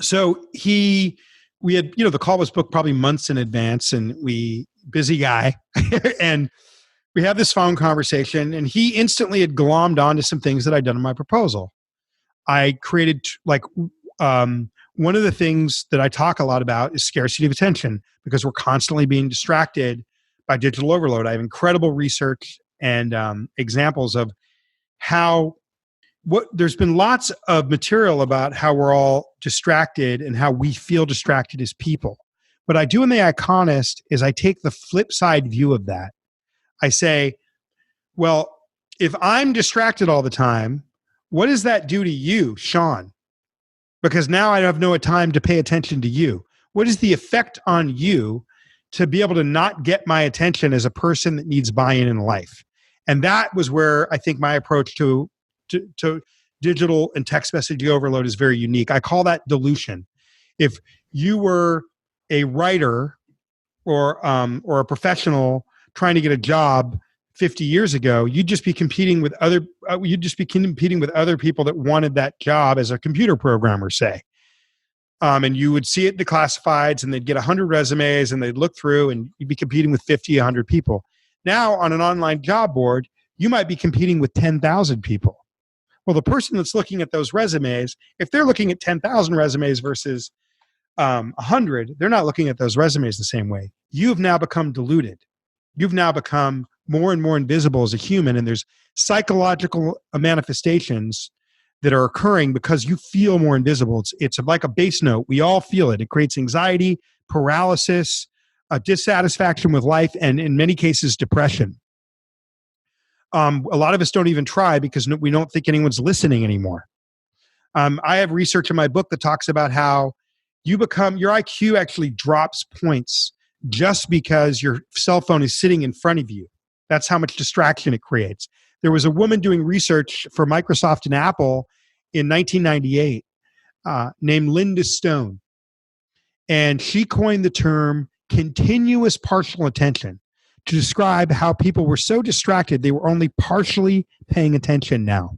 So we had, the call was booked probably months in advance, and busy guy, and we had this phone conversation, and he instantly had glommed onto some things that I'd done in my proposal. I created one of the things that I talk a lot about is scarcity of attention, because we're constantly being distracted by digital overload. I have incredible research and examples of there's been lots of material about how we're all distracted and how we feel distracted as people. What I do in The Iconist is I take the flip side view of that. I say, well, if I'm distracted all the time, what does that do to you, Shaun? Because now I have no time to pay attention to you. What is the effect on you to be able to not get my attention as a person that needs buy-in in life? And that was where I think my approach to digital and text messaging overload is very unique. I call that dilution. If you were a writer or a professional trying to get a job 50 years ago, you'd just be competing with other people that wanted that job as a computer programmer, say. And you would see it in the classifieds, and they'd get 100 resumes, and they'd look through, and you'd be competing with 50, 100 people. Now, on an online job board, you might be competing with 10,000 people. Well, the person that's looking at those resumes, if they're looking at 10,000 resumes versus 100, they're not looking at those resumes the same way. You've now become diluted. You've now become more and more invisible as a human, and there's psychological manifestations that are occurring because you feel more invisible. It's like a bass note. We all feel it. It creates anxiety, paralysis, dissatisfaction with life, and in many cases, depression. A lot of us don't even try because we don't think anyone's listening anymore. I have research in my book that talks about how your IQ actually drops points just because your cell phone is sitting in front of you. That's how much distraction it creates. There was a woman doing research for Microsoft and Apple in 1998 named Linda Stone. And she coined the term continuous partial attention to describe how people were so distracted they were only partially paying attention now.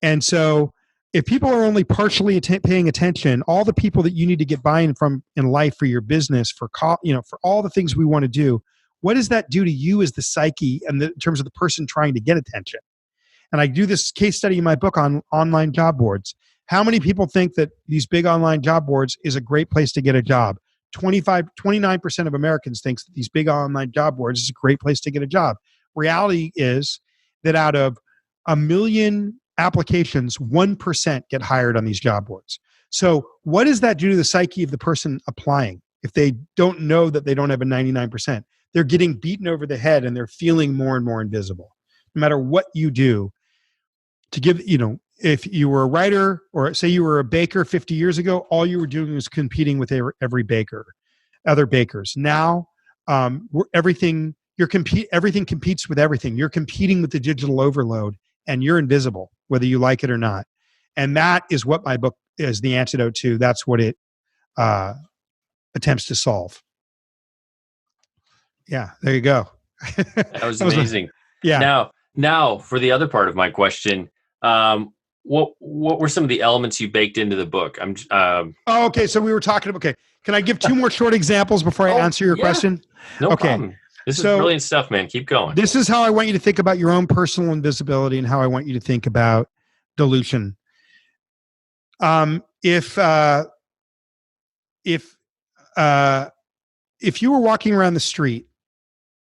And so if people are only partially paying attention, all the people that you need to get buy-in from in life for your business, for all the things we want to do, what does that do to you as the psyche and in terms of the person trying to get attention? And I do this case study in my book on online job boards. How many people think that these big online job boards is a great place to get a job? 29% of Americans thinks that these big online job boards is a great place to get a job. Reality is that out of 1 million applications, 1% get hired on these job boards. So what does that do to the psyche of the person applying if they don't know that they don't have a 99%? They're getting beaten over the head and they're feeling more and more invisible. No matter what you do to give, if you were a writer or say you were a baker 50 years ago, all you were doing was competing with every baker, other bakers. Now, everything competes with everything. You're competing with the digital overload and you're invisible, whether you like it or not. And that is what my book is the antidote to. That's what it attempts to solve. Yeah, there you go. That was amazing. Now for the other part of my question, what were some of the elements you baked into the book? Okay. So we were talking about, okay. Can I give 2 more short examples before I answer your question? No problem. This is brilliant stuff, man. Keep going. This is how I want you to think about your own personal invisibility and how I want you to think about dilution. If you were walking around the street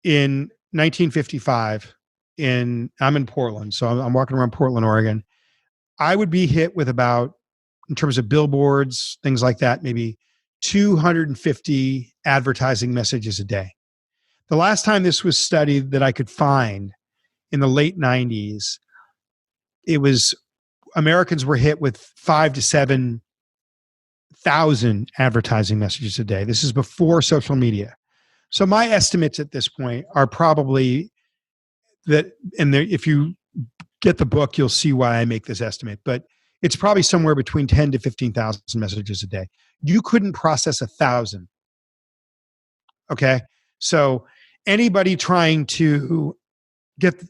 in 1955 I'm in Portland, so I'm walking around Portland, Oregon, I would be hit with about, in terms of billboards, things like that, maybe 250 advertising messages a day. The last time this was studied that I could find in the late 90s, it was Americans were hit with 5,000 to 7,000 advertising messages a day. This is before social media. So my estimates at this point are probably that, and if you get the book, you'll see why I make this estimate, but it's probably somewhere between 10 to 15,000 messages a day. You couldn't process 1,000. Okay. So anybody trying to get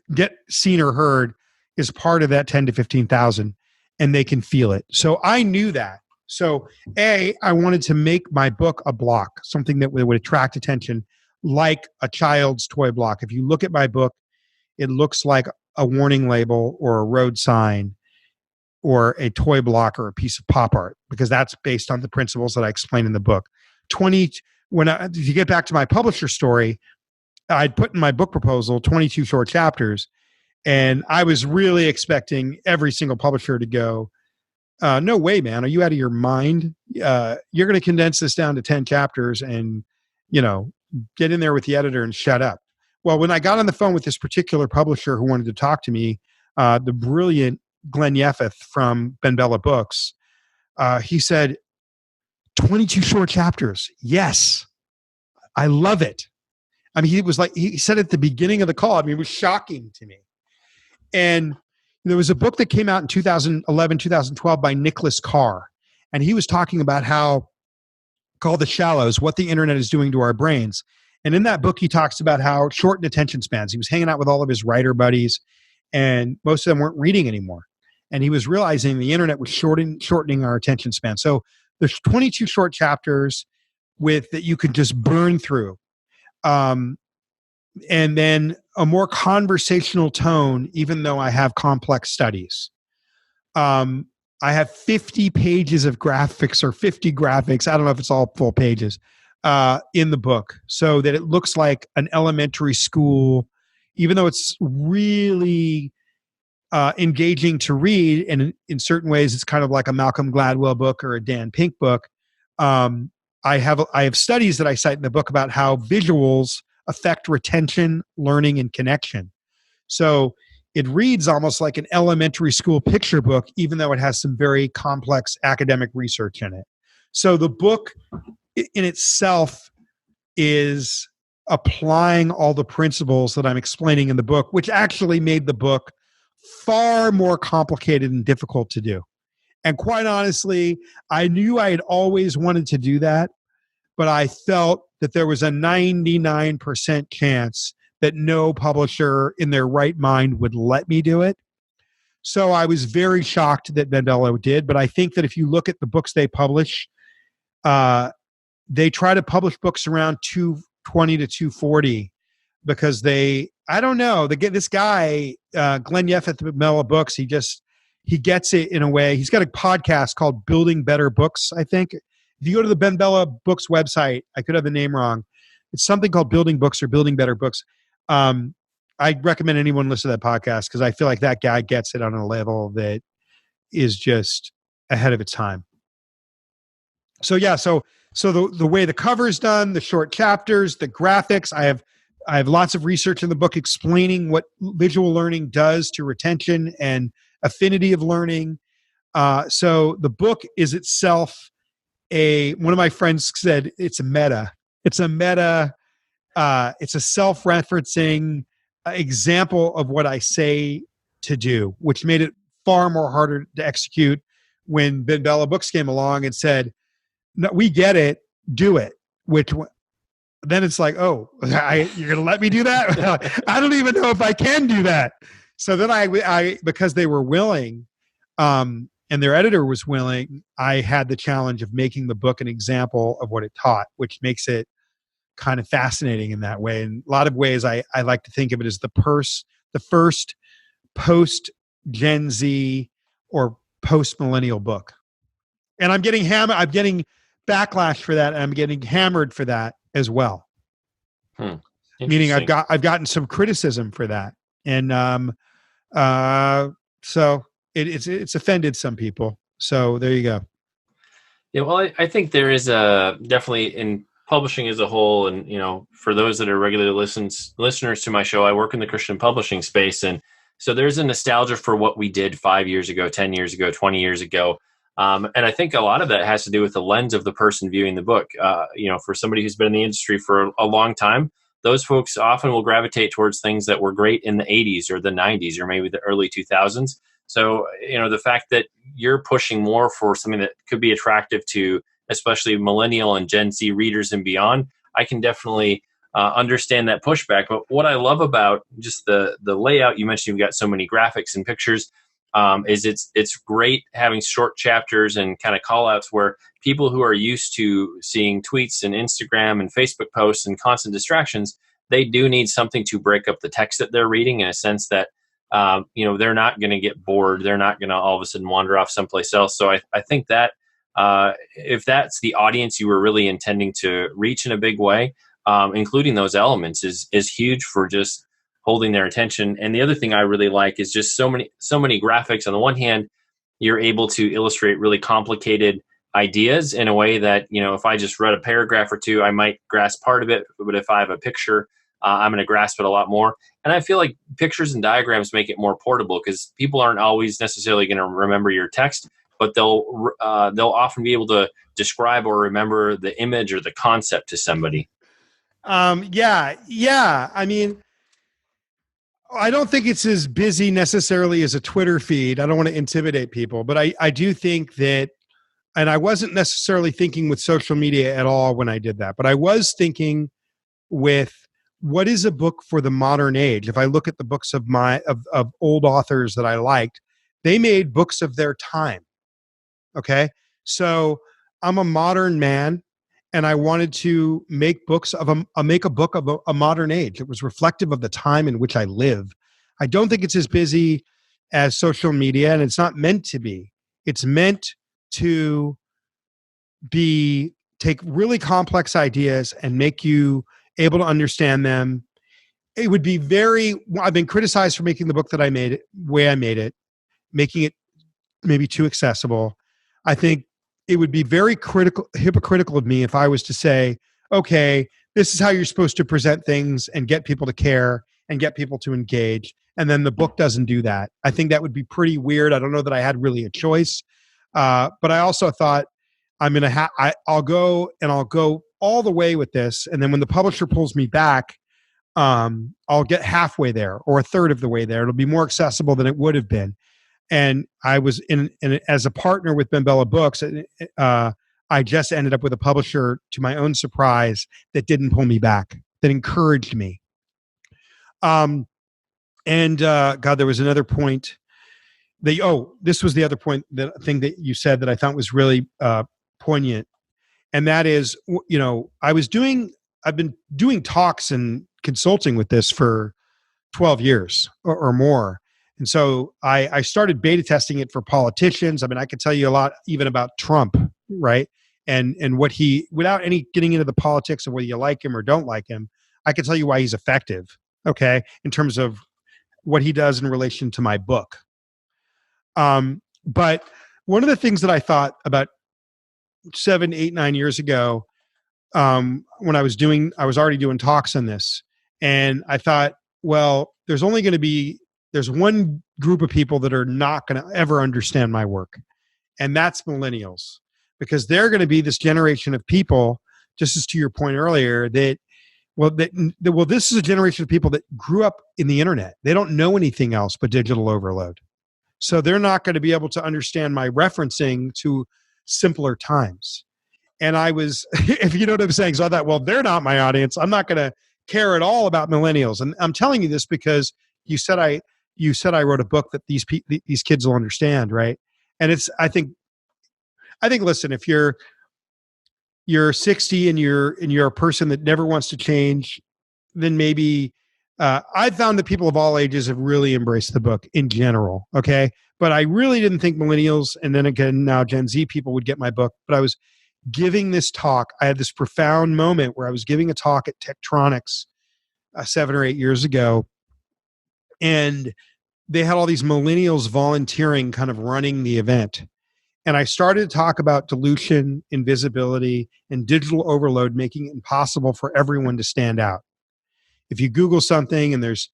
seen or heard is part of that 10 to 15,000 and they can feel it. So I knew that. So I wanted to make my book a block, something that would attract attention like a child's toy block. If you look at my book, it looks like a warning label or a road sign or a toy block or a piece of pop art, because that's based on the principles that I explain in the book. If you get back to my publisher story, I'd put in my book proposal 22 short chapters, and I was really expecting every single publisher to go, no way, man. Are you out of your mind? You're going to condense this down to 10 chapters and, get in there with the editor and shut up. Well, when I got on the phone with this particular publisher who wanted to talk to me, the brilliant Glenn Yeffeth from Ben Bella Books, he said, 22 short chapters. Yes. I love it. I mean, he said at the beginning of the call, it was shocking to me. And there was a book that came out in 2011, 2012 by Nicholas Carr. And he was talking about called The Shallows, what the internet is doing to our brains. And in that book, he talks about how shortened attention spans. He was hanging out with all of his writer buddies, and most of them weren't reading anymore. And he was realizing the internet was shortening our attention span. So there's 22 short chapters that you could just burn through. And then a more conversational tone, even though I have complex studies. I have 50 pages of graphics or 50 graphics. I don't know if it's all full pages in the book, so that it looks like an elementary school, even though it's really engaging to read. And in certain ways, it's kind of like a Malcolm Gladwell book or a Dan Pink book. I have studies that I cite in the book about how visuals affect retention, learning, and connection. So it reads almost like an elementary school picture book, even though it has some very complex academic research in it. So the book in itself is applying all the principles that I'm explaining in the book, which actually made the book far more complicated and difficult to do. And quite honestly, I knew I had always wanted to do that, but I felt that there was a 99% chance that no publisher in their right mind would let me do it. So I was very shocked that BenBello did. But I think that if you look at the books they publish, they try to publish books around 220 to 240 because I don't know, this guy, Glenn Yeff at the BenBello Books, he gets it in a way. He's got a podcast called Building Better Books, I think. If you go to the BenBello Books website, I could have the name wrong. It's something called Building Books or Building Better Books. I recommend anyone listen to that podcast because I feel like that guy gets it on a level that is just ahead of its time. So yeah, so the way the cover is done, the short chapters, the graphics, I have lots of research in the book explaining what visual learning does to retention and affinity of learning. So the book is itself one of my friends said it's a meta. It's a meta. It's a self-referencing example of what I say to do, which made it far more harder to execute when BenBello Books came along and said, "No, we get it, do it." Which then it's like, "Oh, you're going to let me do that?" I don't even know if I can do that. So then I because they were willing, and their editor was willing, I had the challenge of making the book an example of what it taught, which makes it kind of fascinating in that way. In a lot of ways, I like to think of it as the first post Gen Z or post millennial book. And I'm getting backlash for that, and I'm getting hammered for that as well. Meaning I've gotten some criticism for that, and so it's offended some people. So there you go. Yeah, well, I think there is definitely in publishing as a whole, and for those that are regular listeners to my show, I work in the Christian publishing space, and so there's a nostalgia for what we did 5 years ago, 10 years ago, 20 years ago. And I think a lot of that has to do with the lens of the person viewing the book. For somebody who's been in the industry for a long time, those folks often will gravitate towards things that were great in the 80s or the 90s or maybe the early 2000s. So, the fact that you're pushing more for something that could be attractive to especially millennial and Gen Z readers and beyond, I can definitely understand that pushback. But what I love about just the layout, you mentioned you've got so many graphics and pictures, is it's great having short chapters and kind of call outs where people who are used to seeing tweets and Instagram and Facebook posts and constant distractions, they do need something to break up the text that they're reading in a sense that, they're not going to get bored. They're not going to all of a sudden wander off someplace else. So I think that if that's the audience you were really intending to reach in a big way, including those elements is huge for just holding their attention. And the other thing I really like is just so many graphics. On the one hand, you're able to illustrate really complicated ideas in a way that, if I just read a paragraph or two, I might grasp part of it. But if I have a picture, I'm going to grasp it a lot more. And I feel like pictures and diagrams make it more portable because people aren't always necessarily going to remember your text, but they'll often be able to describe or remember the image or the concept to somebody. Yeah. I mean, I don't think it's as busy necessarily as a Twitter feed. I don't want to intimidate people, but I do think that, and I wasn't necessarily thinking with social media at all when I did that, but I was thinking with what is a book for the modern age. If I look at the books of old authors that I liked, they made books of their time. Okay. So I'm a modern man, and I wanted to make books of make a book of a modern age. It was reflective of the time in which I live. I don't think it's as busy as social media, and it's not meant to be. It's meant to take really complex ideas and make you able to understand them. It would be I've been criticized for making the book that I made it, way I made it, making it maybe too accessible. I think it would be very hypocritical of me if I was to say, okay, this is how you're supposed to present things and get people to care and get people to engage, and then the book doesn't do that. I think that would be pretty weird. I don't know that I had really a choice, but I also thought I'll go all the way with this, and then when the publisher pulls me back, I'll get halfway there or a third of the way there. It'll be more accessible than it would have been. And I was in as a partner with Benbella Books. I just ended up with a publisher, to my own surprise, that didn't pull me back, that encouraged me. God, there was another point. This was the other point, thing that you said that I thought was really poignant, and that is, I've been doing talks and consulting with this for 12 years or more. And so I started beta testing it for politicians. I mean, I could tell you a lot even about Trump, right? And what without any getting into the politics of whether you like him or don't like him, I can tell you why he's effective, okay, in terms of what he does in relation to my book. But one of the things that I thought about 7, 8, 9 years ago, when I was already doing talks on this, and I thought, well, there's one group of people that are not going to ever understand my work, and that's millennials, because they're going to be this generation of people, just as to your point earlier, this is a generation of people that grew up in the internet. They don't know anything else but digital overload. So they're not going to be able to understand my referencing to simpler times. And I was, if you know what I'm saying, so I thought, well, they're not my audience. I'm not going to care at all about millennials. And I'm telling you this because you said I wrote a book that these kids will understand, right? And I think, listen, if you're 60 and you're a person that never wants to change, then maybe I found that people of all ages have really embraced the book in general. Okay. But I really didn't think millennials, and then again, now Gen Z people, would get my book. But I was giving this talk. I had this profound moment where I was giving a talk at Tektronix 7 or 8 years ago. And they had all these millennials volunteering, kind of running the event. And I started to talk about dilution, invisibility, and digital overload, making it impossible for everyone to stand out. If you Google something and there's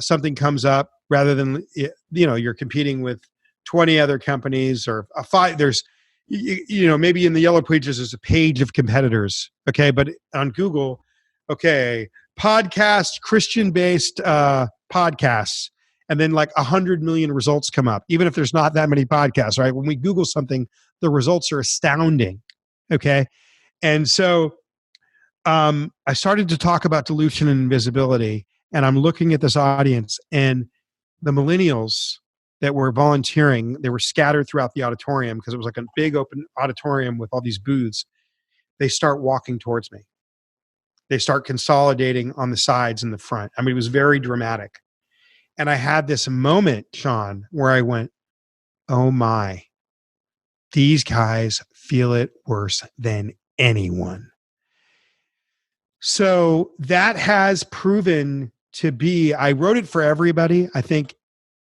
something comes up, rather than, you're competing with 20 other companies or there's, maybe in the Yellow Pages there's a page of competitors. Okay. But on Google, okay, podcast, Christian-based podcasts, and then like 100 million results come up, even if there's not that many podcasts, right? When we Google something, the results are astounding. Okay. And so I started to talk about dilution and invisibility, and I'm looking at this audience, and the millennials that were volunteering, they were scattered throughout the auditorium because it was like a big open auditorium with all these booths. They start walking towards me. They start consolidating on the sides and the front. I mean, it was very dramatic. And I had this moment, Shaun, where I went, oh my, these guys feel it worse than anyone. So that has proven to be, I wrote it for everybody. I think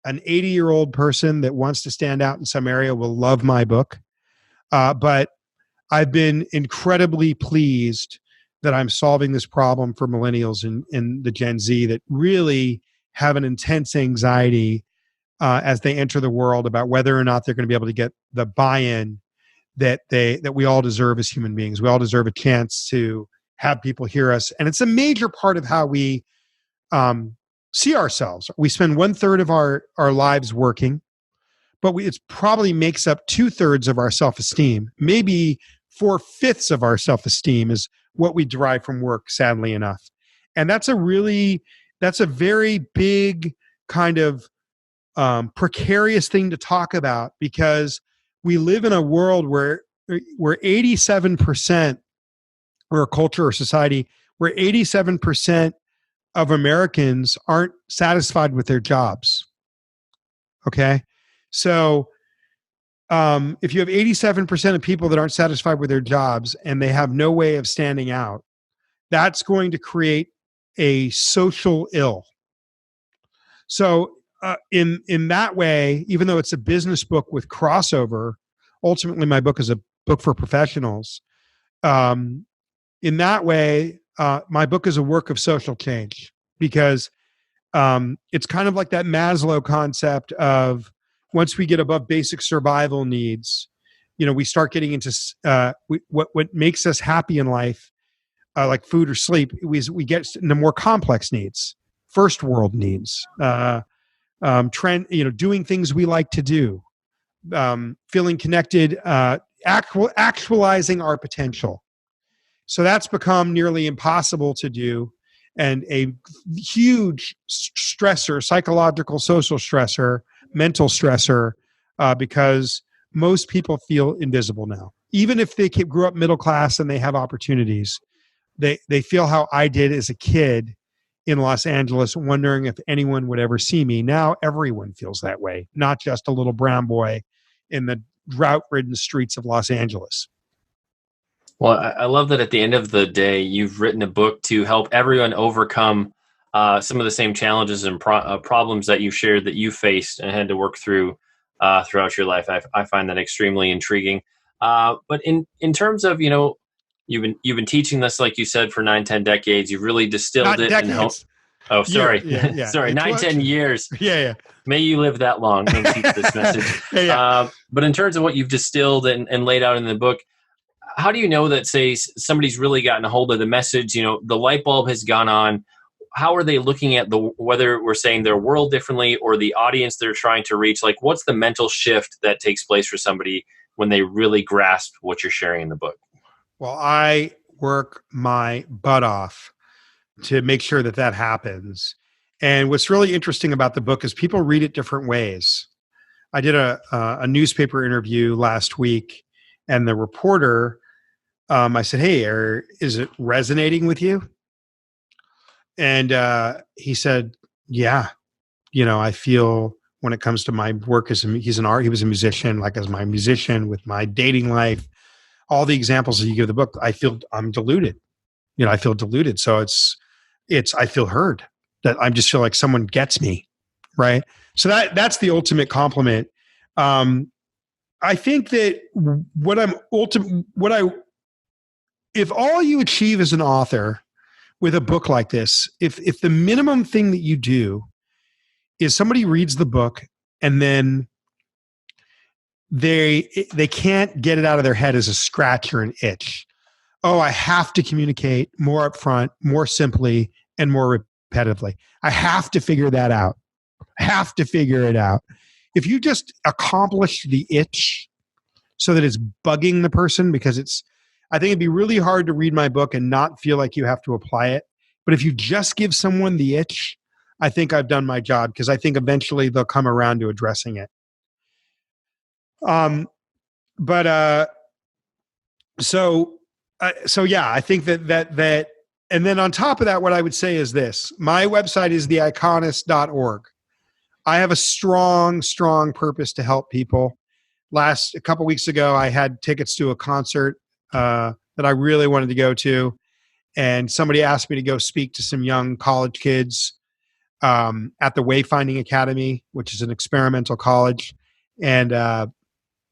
an 80-year-old person that wants to stand out in some area will love my book. But I've been incredibly pleased that I'm solving this problem for millennials and the Gen Z that really have an intense anxiety as they enter the world about whether or not they're going to be able to get the buy-in that we all deserve as human beings. We all deserve a chance to have people hear us. And it's a major part of how we see ourselves. We spend 1/3 of our lives working, but it probably makes up 2/3 of our self-esteem. Maybe 4/5 of our self-esteem is what we derive from work, sadly enough. And that's a very big kind of precarious thing to talk about, because we live in a world where 87%, or a culture or society where 87% of Americans aren't satisfied with their jobs. Okay. So if you have 87% of people that aren't satisfied with their jobs and they have no way of standing out, that's going to create a social ill. So in that way, even though it's a business book with crossover, ultimately my book is a book for professionals. In that way, my book is a work of social change, because it's kind of like that Maslow concept of, once we get above basic survival needs, we start getting into what makes us happy in life, like food or sleep. We get into more complex needs, first world needs, doing things we like to do, feeling connected, actualizing our potential. So that's become nearly impossible to do, and a huge stressor, psychological, social stressor, mental stressor, because most people feel invisible now. Even if they grew up middle class and they have opportunities, they feel how I did as a kid in Los Angeles, wondering if anyone would ever see me. Now everyone feels that way, not just a little brown boy in the drought-ridden streets of Los Angeles. Well, I love that at the end of the day, you've written a book to help everyone overcome some of the same challenges and problems that you shared, that you faced and had to work through throughout your life. I find that extremely intriguing. But in terms of, you've been teaching this, like you said, for 9-10 decades. You've really distilled it and helped. Oh, sorry. Yeah. Sorry. 9-10 years. Yeah. May you live that long and teach this message. But in terms of what you've distilled and laid out in the book, how do you know that, say, somebody's really gotten a hold of the message, the light bulb has gone on? How are they looking at whether we're saying their world differently or the audience they're trying to reach? Like, what's the mental shift that takes place for somebody when they really grasp what you're sharing in the book? Well, I work my butt off to make sure that happens. And what's really interesting about the book is people read it different ways. I did a newspaper interview last week, and the reporter, I said, "Hey, is it resonating with you?" And he said, "Yeah, I feel when it comes to my work he was a musician, like as my musician, with my dating life, all the examples that you give the book, I feel I'm deluded. I feel deluded. So I feel heard, that I just feel like someone gets me." Right. So that's the ultimate compliment. I think that if all you achieve as an author with a book like this, if the minimum thing that you do is somebody reads the book and then they can't get it out of their head as a scratch or an itch. Oh, I have to communicate more upfront, more simply, and more repetitively. I have to figure that out. Have to figure it out. If you just accomplish the itch so that it's bugging the person, because I think it'd be really hard to read my book and not feel like you have to apply it. But if you just give someone the itch, I think I've done my job, because I think eventually they'll come around to addressing it. So yeah, I think that, and then on top of that, what I would say is this: my website is theiconist.org. I have a strong purpose to help people. A couple weeks ago, I had tickets to a concert that I really wanted to go to, and somebody asked me to go speak to some young college kids at the Wayfinding Academy, which is an experimental college, and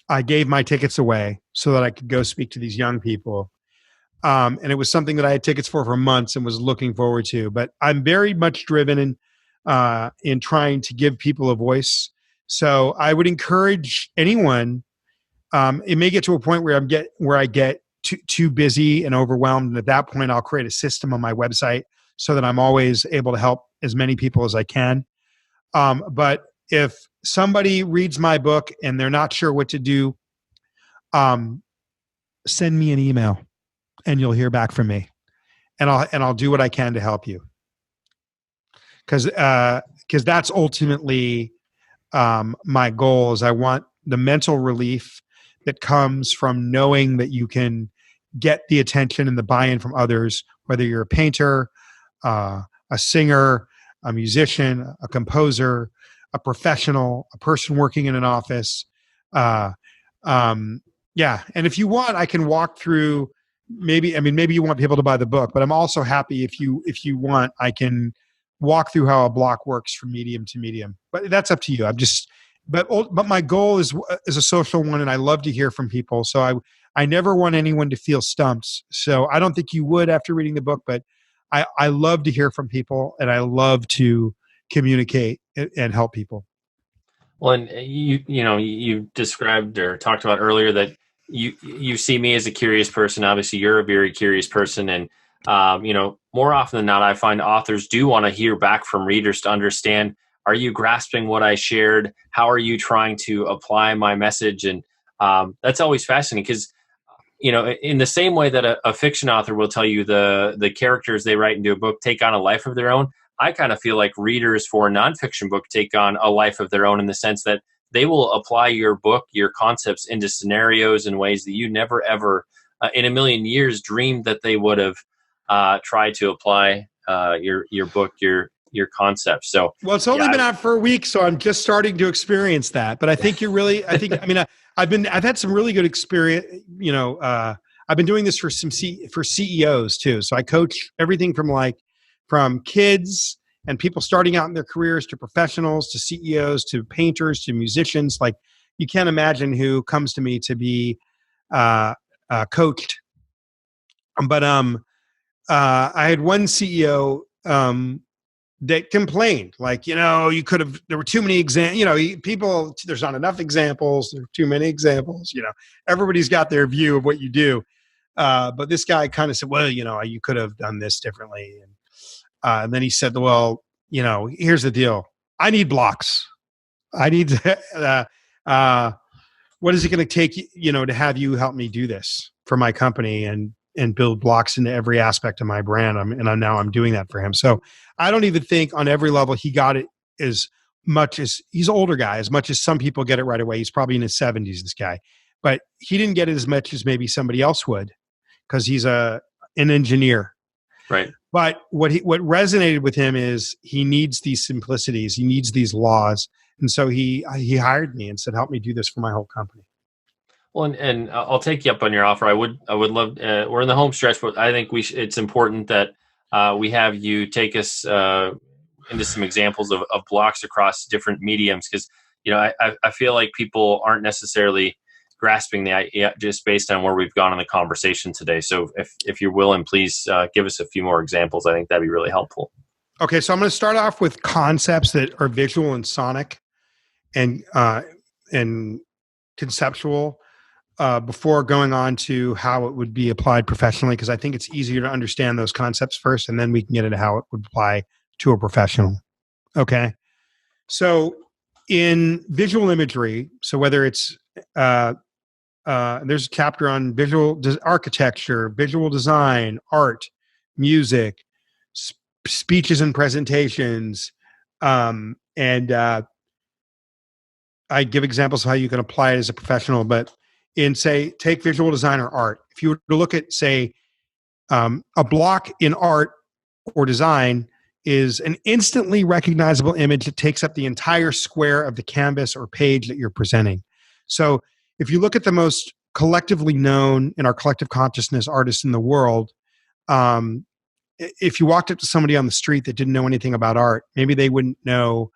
I gave my tickets away so that I could go speak to these young people. And it was something that I had tickets for months and was looking forward to. But I'm very much driven in trying to give people a voice. So I would encourage anyone. It may get to a point where I get too busy and overwhelmed, and at that point, I'll create a system on my website so that I'm always able to help as many people as I can. But if somebody reads my book and they're not sure what to do, send me an email and you'll hear back from me. and I'll do what I can to help you. Because that's ultimately my goal. Is I want the mental relief that comes from knowing that you can get the attention and the buy-in from others, whether you're a painter, a singer, a musician, a composer, a professional, a person working in an office. Yeah. And if you want, I can walk through maybe you want people to buy the book, but I'm also happy if you want, I can walk through how a block works from medium to medium, but that's up to you. But my goal is a social one, and I love to hear from people. So I never want anyone to feel stumped. So I don't think you would after reading the book, but I love to hear from people, and I love to communicate and help people. Well, and you described or talked about earlier that you see me as a curious person. Obviously, you're a very curious person, and more often than not, I find authors do want to hear back from readers to understand: are you grasping what I shared? How are you trying to apply my message? And that's always fascinating because, in the same way that a fiction author will tell you the characters they write into a book take on a life of their own, I kind of feel like readers for a nonfiction book take on a life of their own, in the sense that they will apply your book, your concepts, into scenarios in ways that you never ever in a million years dreamed that they would have tried to apply your book, your concepts. So, well, it's only been out for a week, so I'm just starting to experience that. But I think I've had some really good experience. I've been doing this for for CEOs too. So I coach everything from kids and people starting out in their careers to professionals to CEOs to painters to musicians. Like, you can't imagine who comes to me to be coached. But I had one CEO that complained, like, there were too many examples, there's not enough examples, there are too many examples, everybody's got their view of what you do. But this guy kind of said, well, you could have done this differently. And then he said, well, here's the deal. I need blocks. I need to, what is it going to take, to have you help me do this for my company and build blocks into every aspect of my brand. I'm doing that for him. So I don't even think on every level he got it as much as, he's an older guy, as much as some people get it right away. He's probably in his 70s, this guy, but he didn't get it as much as maybe somebody else would, because he's an engineer. Right. But what resonated with him is he needs these simplicities. He needs these laws. And so he hired me and said, help me do this for my whole company. Well, and I'll take you up on your offer. I would love. We're in the home stretch, but I think it's important that we have you take us into some examples of blocks across different mediums, because I feel like people aren't necessarily grasping the idea just based on where we've gone in the conversation today. So if you're willing, please give us a few more examples. I think that'd be really helpful. Okay, so I'm going to start off with concepts that are visual and sonic and conceptual. Before going on to how it would be applied professionally, because I think it's easier to understand those concepts first, and then we can get into how it would apply to a professional. Okay. So in visual imagery, so whether it's, there's a chapter on visual architecture, visual design, art, music, speeches and presentations, and I give examples of how you can apply it as a professional, but take visual design or art. If you were to look at, say, a block in art or design is an instantly recognizable image that takes up the entire square of the canvas or page that you're presenting. So if you look at the most collectively known in our collective consciousness artists in the world, if you walked up to somebody on the street that didn't know anything about art, maybe they wouldn't know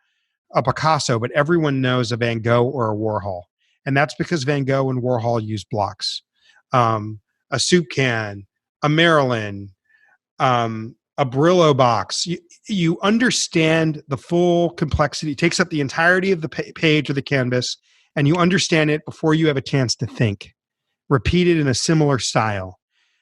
a Picasso, but everyone knows a Van Gogh or a Warhol. And that's because Van Gogh and Warhol used blocks. A soup can, a Marilyn, a Brillo box. You understand the full complexity. It takes up the entirety of the page or the canvas, and you understand it before you have a chance to think. Repeated in a similar style.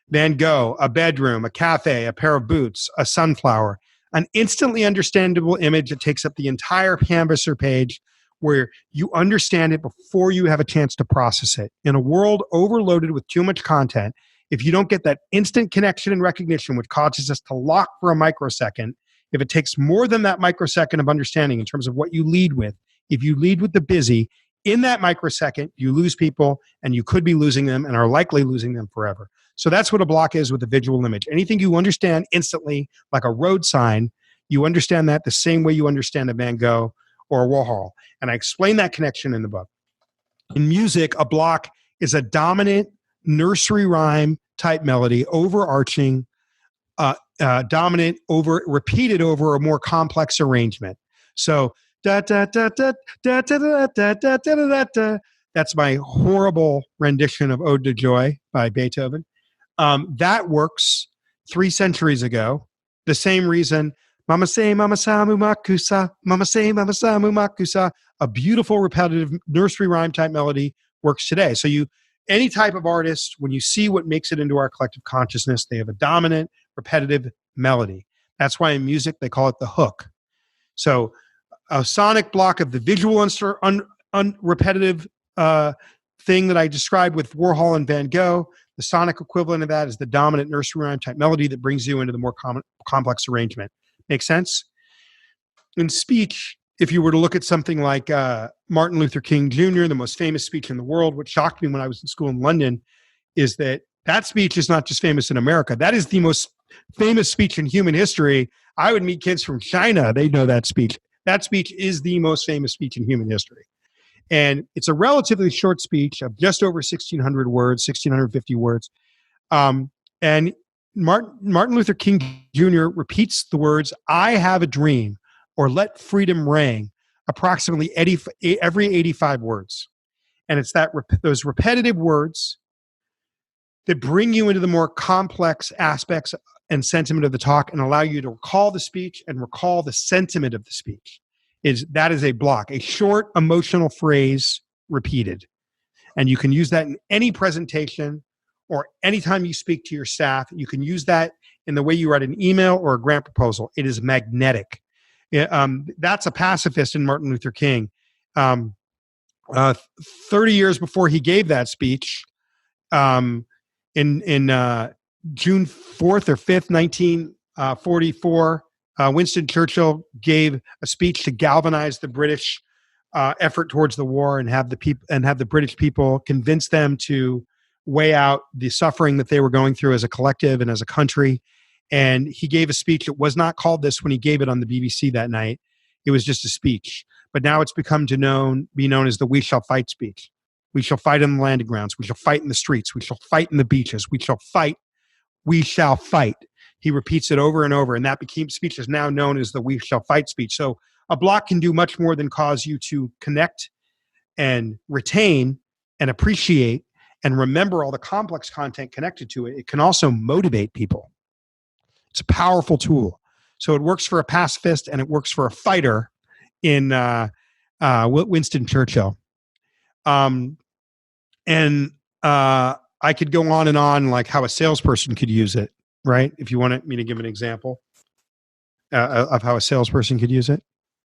Van Gogh, a bedroom, a cafe, a pair of boots, a sunflower. An instantly understandable image that takes up the entire canvas or page, where you understand it before you have a chance to process it. In a world overloaded with too much content, If you don't get that instant connection and recognition, which causes us to lock for a microsecond, if it takes more than that microsecond of understanding in terms of what you lead with, if you lead with the busy, in that microsecond, you lose people, and you could be losing them and are likely losing them forever. So that's what a block is with a visual image. Anything you understand instantly, like a road sign, you understand that the same way you understand a Van Gogh or a Warhol. And I explain that connection in the book. In music, a block is a dominant nursery rhyme type melody, overarching, dominant, repeated over a more complex arrangement. So da da da da da da da da da da da. That's my horrible rendition of Ode to Joy by Beethoven. That works 3 centuries ago. The same reason, Mama say, Mama samu makusa, Mama say, Mama samu makusa, a beautiful repetitive nursery rhyme type melody works today. So any type of artist, when you see what makes it into our collective consciousness, they have a dominant, repetitive melody. That's why in music, they call it the hook. So a sonic block of the visual repetitive thing that I described with Warhol and Van Gogh, the sonic equivalent of that is the dominant nursery rhyme type melody that brings you into the more complex arrangement. Make sense? In speech, if you were to look at something like Martin Luther King Jr., the most famous speech in the world, what shocked me when I was in school in London is that speech is not just famous in America. That is the most famous speech in human history. I would meet kids from China. They know that speech. That speech is the most famous speech in human history. And it's a relatively short speech of just over 1,600 words, 1,650 words. And Martin Luther King Jr. repeats the words, "I have a dream," or "let freedom ring," approximately every 85 words. And it's those repetitive words that bring you into the more complex aspects and sentiment of the talk and allow you to recall the speech and recall the sentiment of the speech. That is a block, a short emotional phrase repeated. And you can use that in any presentation or anytime you speak to your staff. You can use that in the way you write an email or a grant proposal. It is magnetic. That's a pacifist in Martin Luther King. 30 years before he gave that speech, in June 4th or 5th, 1944, Winston Churchill gave a speech to galvanize the British effort towards the war and have the British people convince them to weigh out the suffering that they were going through as a collective and as a country. And he gave a speech. It was not called this when he gave it on the BBC that night. It was just a speech. But now it's become be known as the "We Shall Fight" speech. We shall fight in the landing grounds. We shall fight in the streets. We shall fight in the beaches. We shall fight. We shall fight. He repeats it over and over, and that speech is now known as the "We Shall Fight" speech. So a block can do much more than cause you to connect and retain and appreciate and remember all the complex content connected to it. It can also motivate people. It's a powerful tool. So it works for a pacifist and it works for a fighter in Winston Churchill. I could go on and on, like how a salesperson could use it, right? If you want me to give an example of how a salesperson could use it.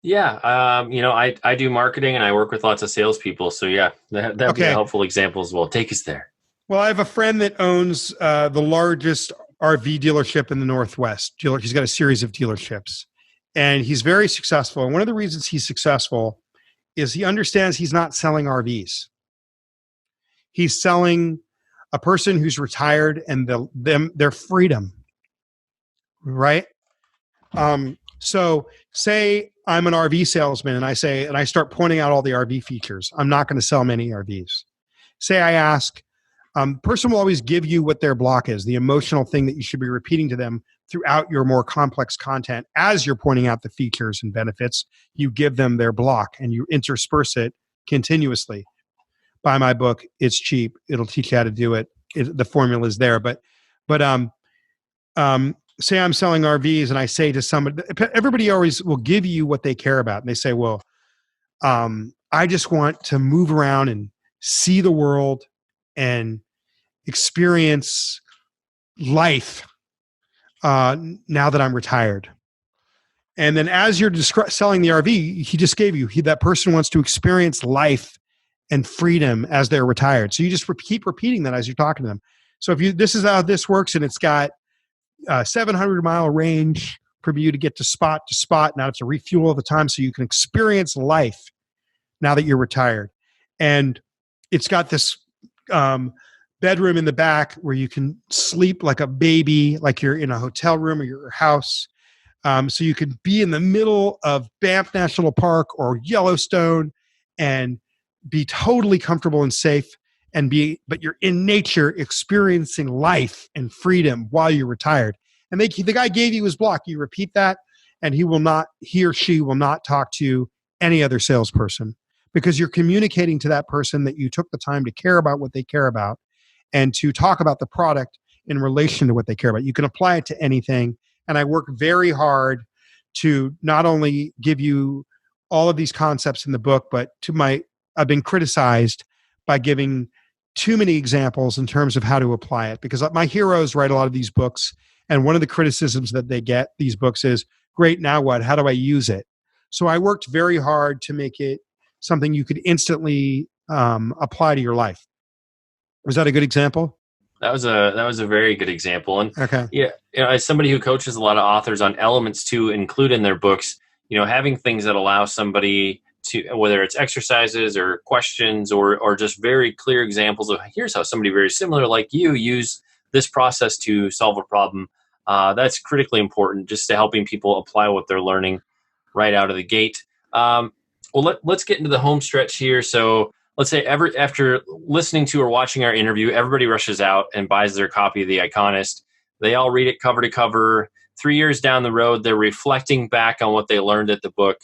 Yeah. I do marketing and I work with lots of salespeopeople. So yeah, that'd be a helpful example as well. Take us there. Well, I have a friend that owns the largest RV dealership in the Northwest. He's got a series of dealerships and he's very successful. And one of the reasons he's successful is he understands he's not selling RVs. He's selling a person who's retired and their freedom, right? So say I'm an RV salesman and I start pointing out all the RV features. I'm not going to sell many RVs. Say I ask, person will always give you what their block is, the emotional thing that you should be repeating to them throughout your more complex content. As you're pointing out the features and benefits, you give them their block and you intersperse it continuously. Buy my book. It's cheap. It'll teach you how to do it. The formula is there. But say I'm selling RVs and I say to somebody, everybody always will give you what they care about. And they say, well, I just want to move around and see the world and experience life now that I'm retired. And then as you're selling the RV, he just gave you, that person wants to experience life and freedom as they're retired. So you just keep repeating that as you're talking to them. So this is how this works, and it's got 700-mile range for you to get to spot. Now it's a refuel all the time, so you can experience life now that you're retired. And it's got this bedroom in the back where you can sleep like a baby, like you're in a hotel room or your house. So you can be in the middle of Banff National Park or Yellowstone and be totally comfortable and safe, but you're in nature experiencing life and freedom while you're retired. And the guy gave you his block. You repeat that, and he or she will not talk to any other salesperson, because you're communicating to that person that you took the time to care about what they care about and to talk about the product in relation to what they care about. You can apply it to anything. And I work very hard to not only give you all of these concepts in the book, but I've been criticized by giving too many examples in terms of how to apply it, because my heroes write a lot of these books. And one of the criticisms that they get these books is, great, now what? How do I use it? So I worked very hard to make it something you could instantly apply to your life. Was that a good example? That was a very good example. And okay. Yeah, as somebody who coaches a lot of authors on elements to include in their books, having things that allow somebody to, whether it's exercises or questions or just very clear examples of, here's how somebody very similar like you use this process to solve a problem. That's critically important, just to helping people apply what they're learning right out of the gate. Let's get into the home stretch here. So let's say after listening to or watching our interview, everybody rushes out and buys their copy of The Iconist. They all read it cover to cover. 3 years down the road, they're reflecting back on what they learned at the book.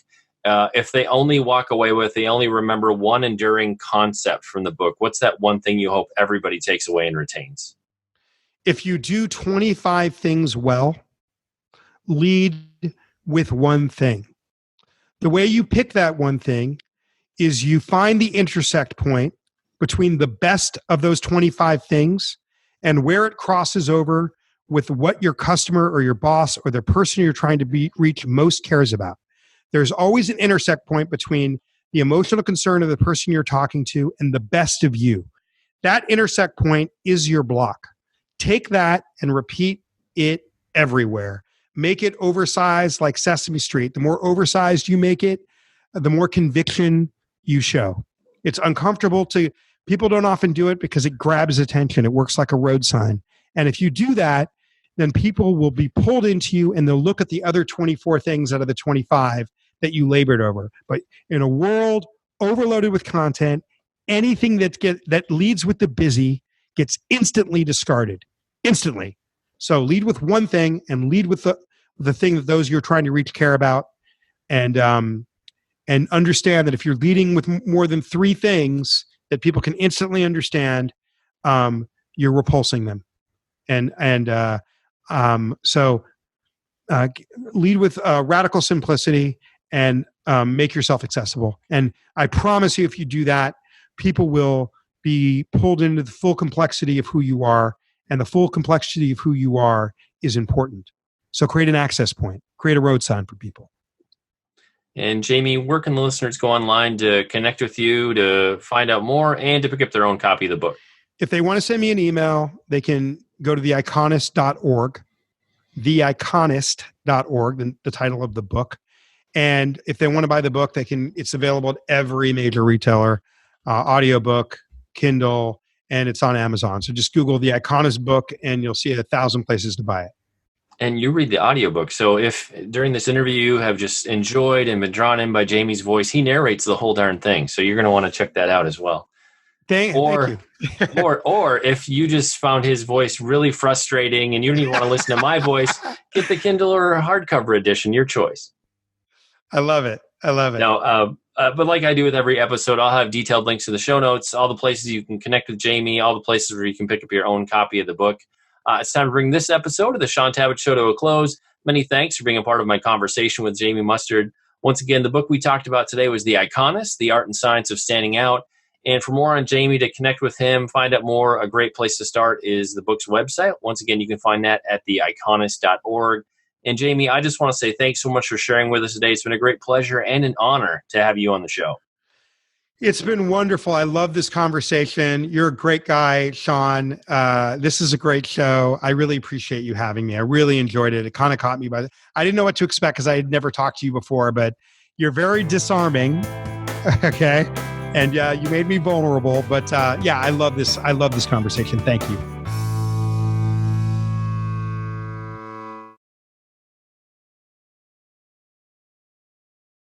If they only they only remember one enduring concept from the book, what's that one thing you hope everybody takes away and retains? If you do 25 things well, lead with one thing. The way you pick that one thing is you find the intersect point between the best of those 25 things and where it crosses over with what your customer or your boss or the person you're trying to reach most cares about. There's always an intersect point between the emotional concern of the person you're talking to and the best of you. That intersect point is your block. Take that and repeat it everywhere. Make it oversized like Sesame Street. The more oversized you make it, the more conviction you show. It's uncomfortable people don't often do it because it grabs attention. It works like a road sign. And if you do that, then people will be pulled into you and they'll look at the other 24 things out of the 25 that you labored over. But in a world overloaded with content, anything that leads with the busy gets instantly discarded. Instantly. So lead with one thing and lead with the thing that those you're trying to reach care about. And understand that if you're leading with more than three things that people can instantly understand, you're repulsing them. So lead with radical simplicity and make yourself accessible. And I promise you, if you do that, people will be pulled into the full complexity of who you are, and the full complexity of who you are is important. So create an access point, create a road sign for people. And Jamie, where can the listeners go online to connect with you, to find out more, and to pick up their own copy of the book? If they want to send me an email, they can go to theiconist.org, theiconist.org, the title of the book. And if they want to buy the book, it's available at every major retailer, audiobook, Kindle, and it's on Amazon. So just Google The Iconist book and you'll see 1,000 places to buy it. And you read the audiobook. So if during this interview you have just enjoyed and been drawn in by Jamie's voice, he narrates the whole darn thing. So you're going to want to check that out as well. Thank you. or if you just found his voice really frustrating and you don't even want to listen to my voice, get the Kindle or hardcover edition, your choice. I love it. No, but like I do with every episode, I'll have detailed links to the show notes, all the places you can connect with Jamie, all the places where you can pick up your own copy of the book. It's time to bring this episode of the Shaun Tabatt Show to a close. Many thanks for being a part of my conversation with Jamie Mustard. Once again, the book we talked about today was The Iconist, The Art and Science of Standing Out. And for more on Jamie, to connect with him, find out more, a great place to start is the book's website. Once again, you can find that at theiconist.org. And Jamie, I just want to say thanks so much for sharing with us today. It's been a great pleasure and an honor to have you on the show. It's been wonderful. I love this conversation. You're a great guy, Shaun. This is a great show. I really appreciate you having me. I really enjoyed it. It kind of caught me by I didn't know what to expect because I had never talked to you before, but you're very disarming. Okay. And you made me vulnerable. But I love this. I love this conversation. Thank you.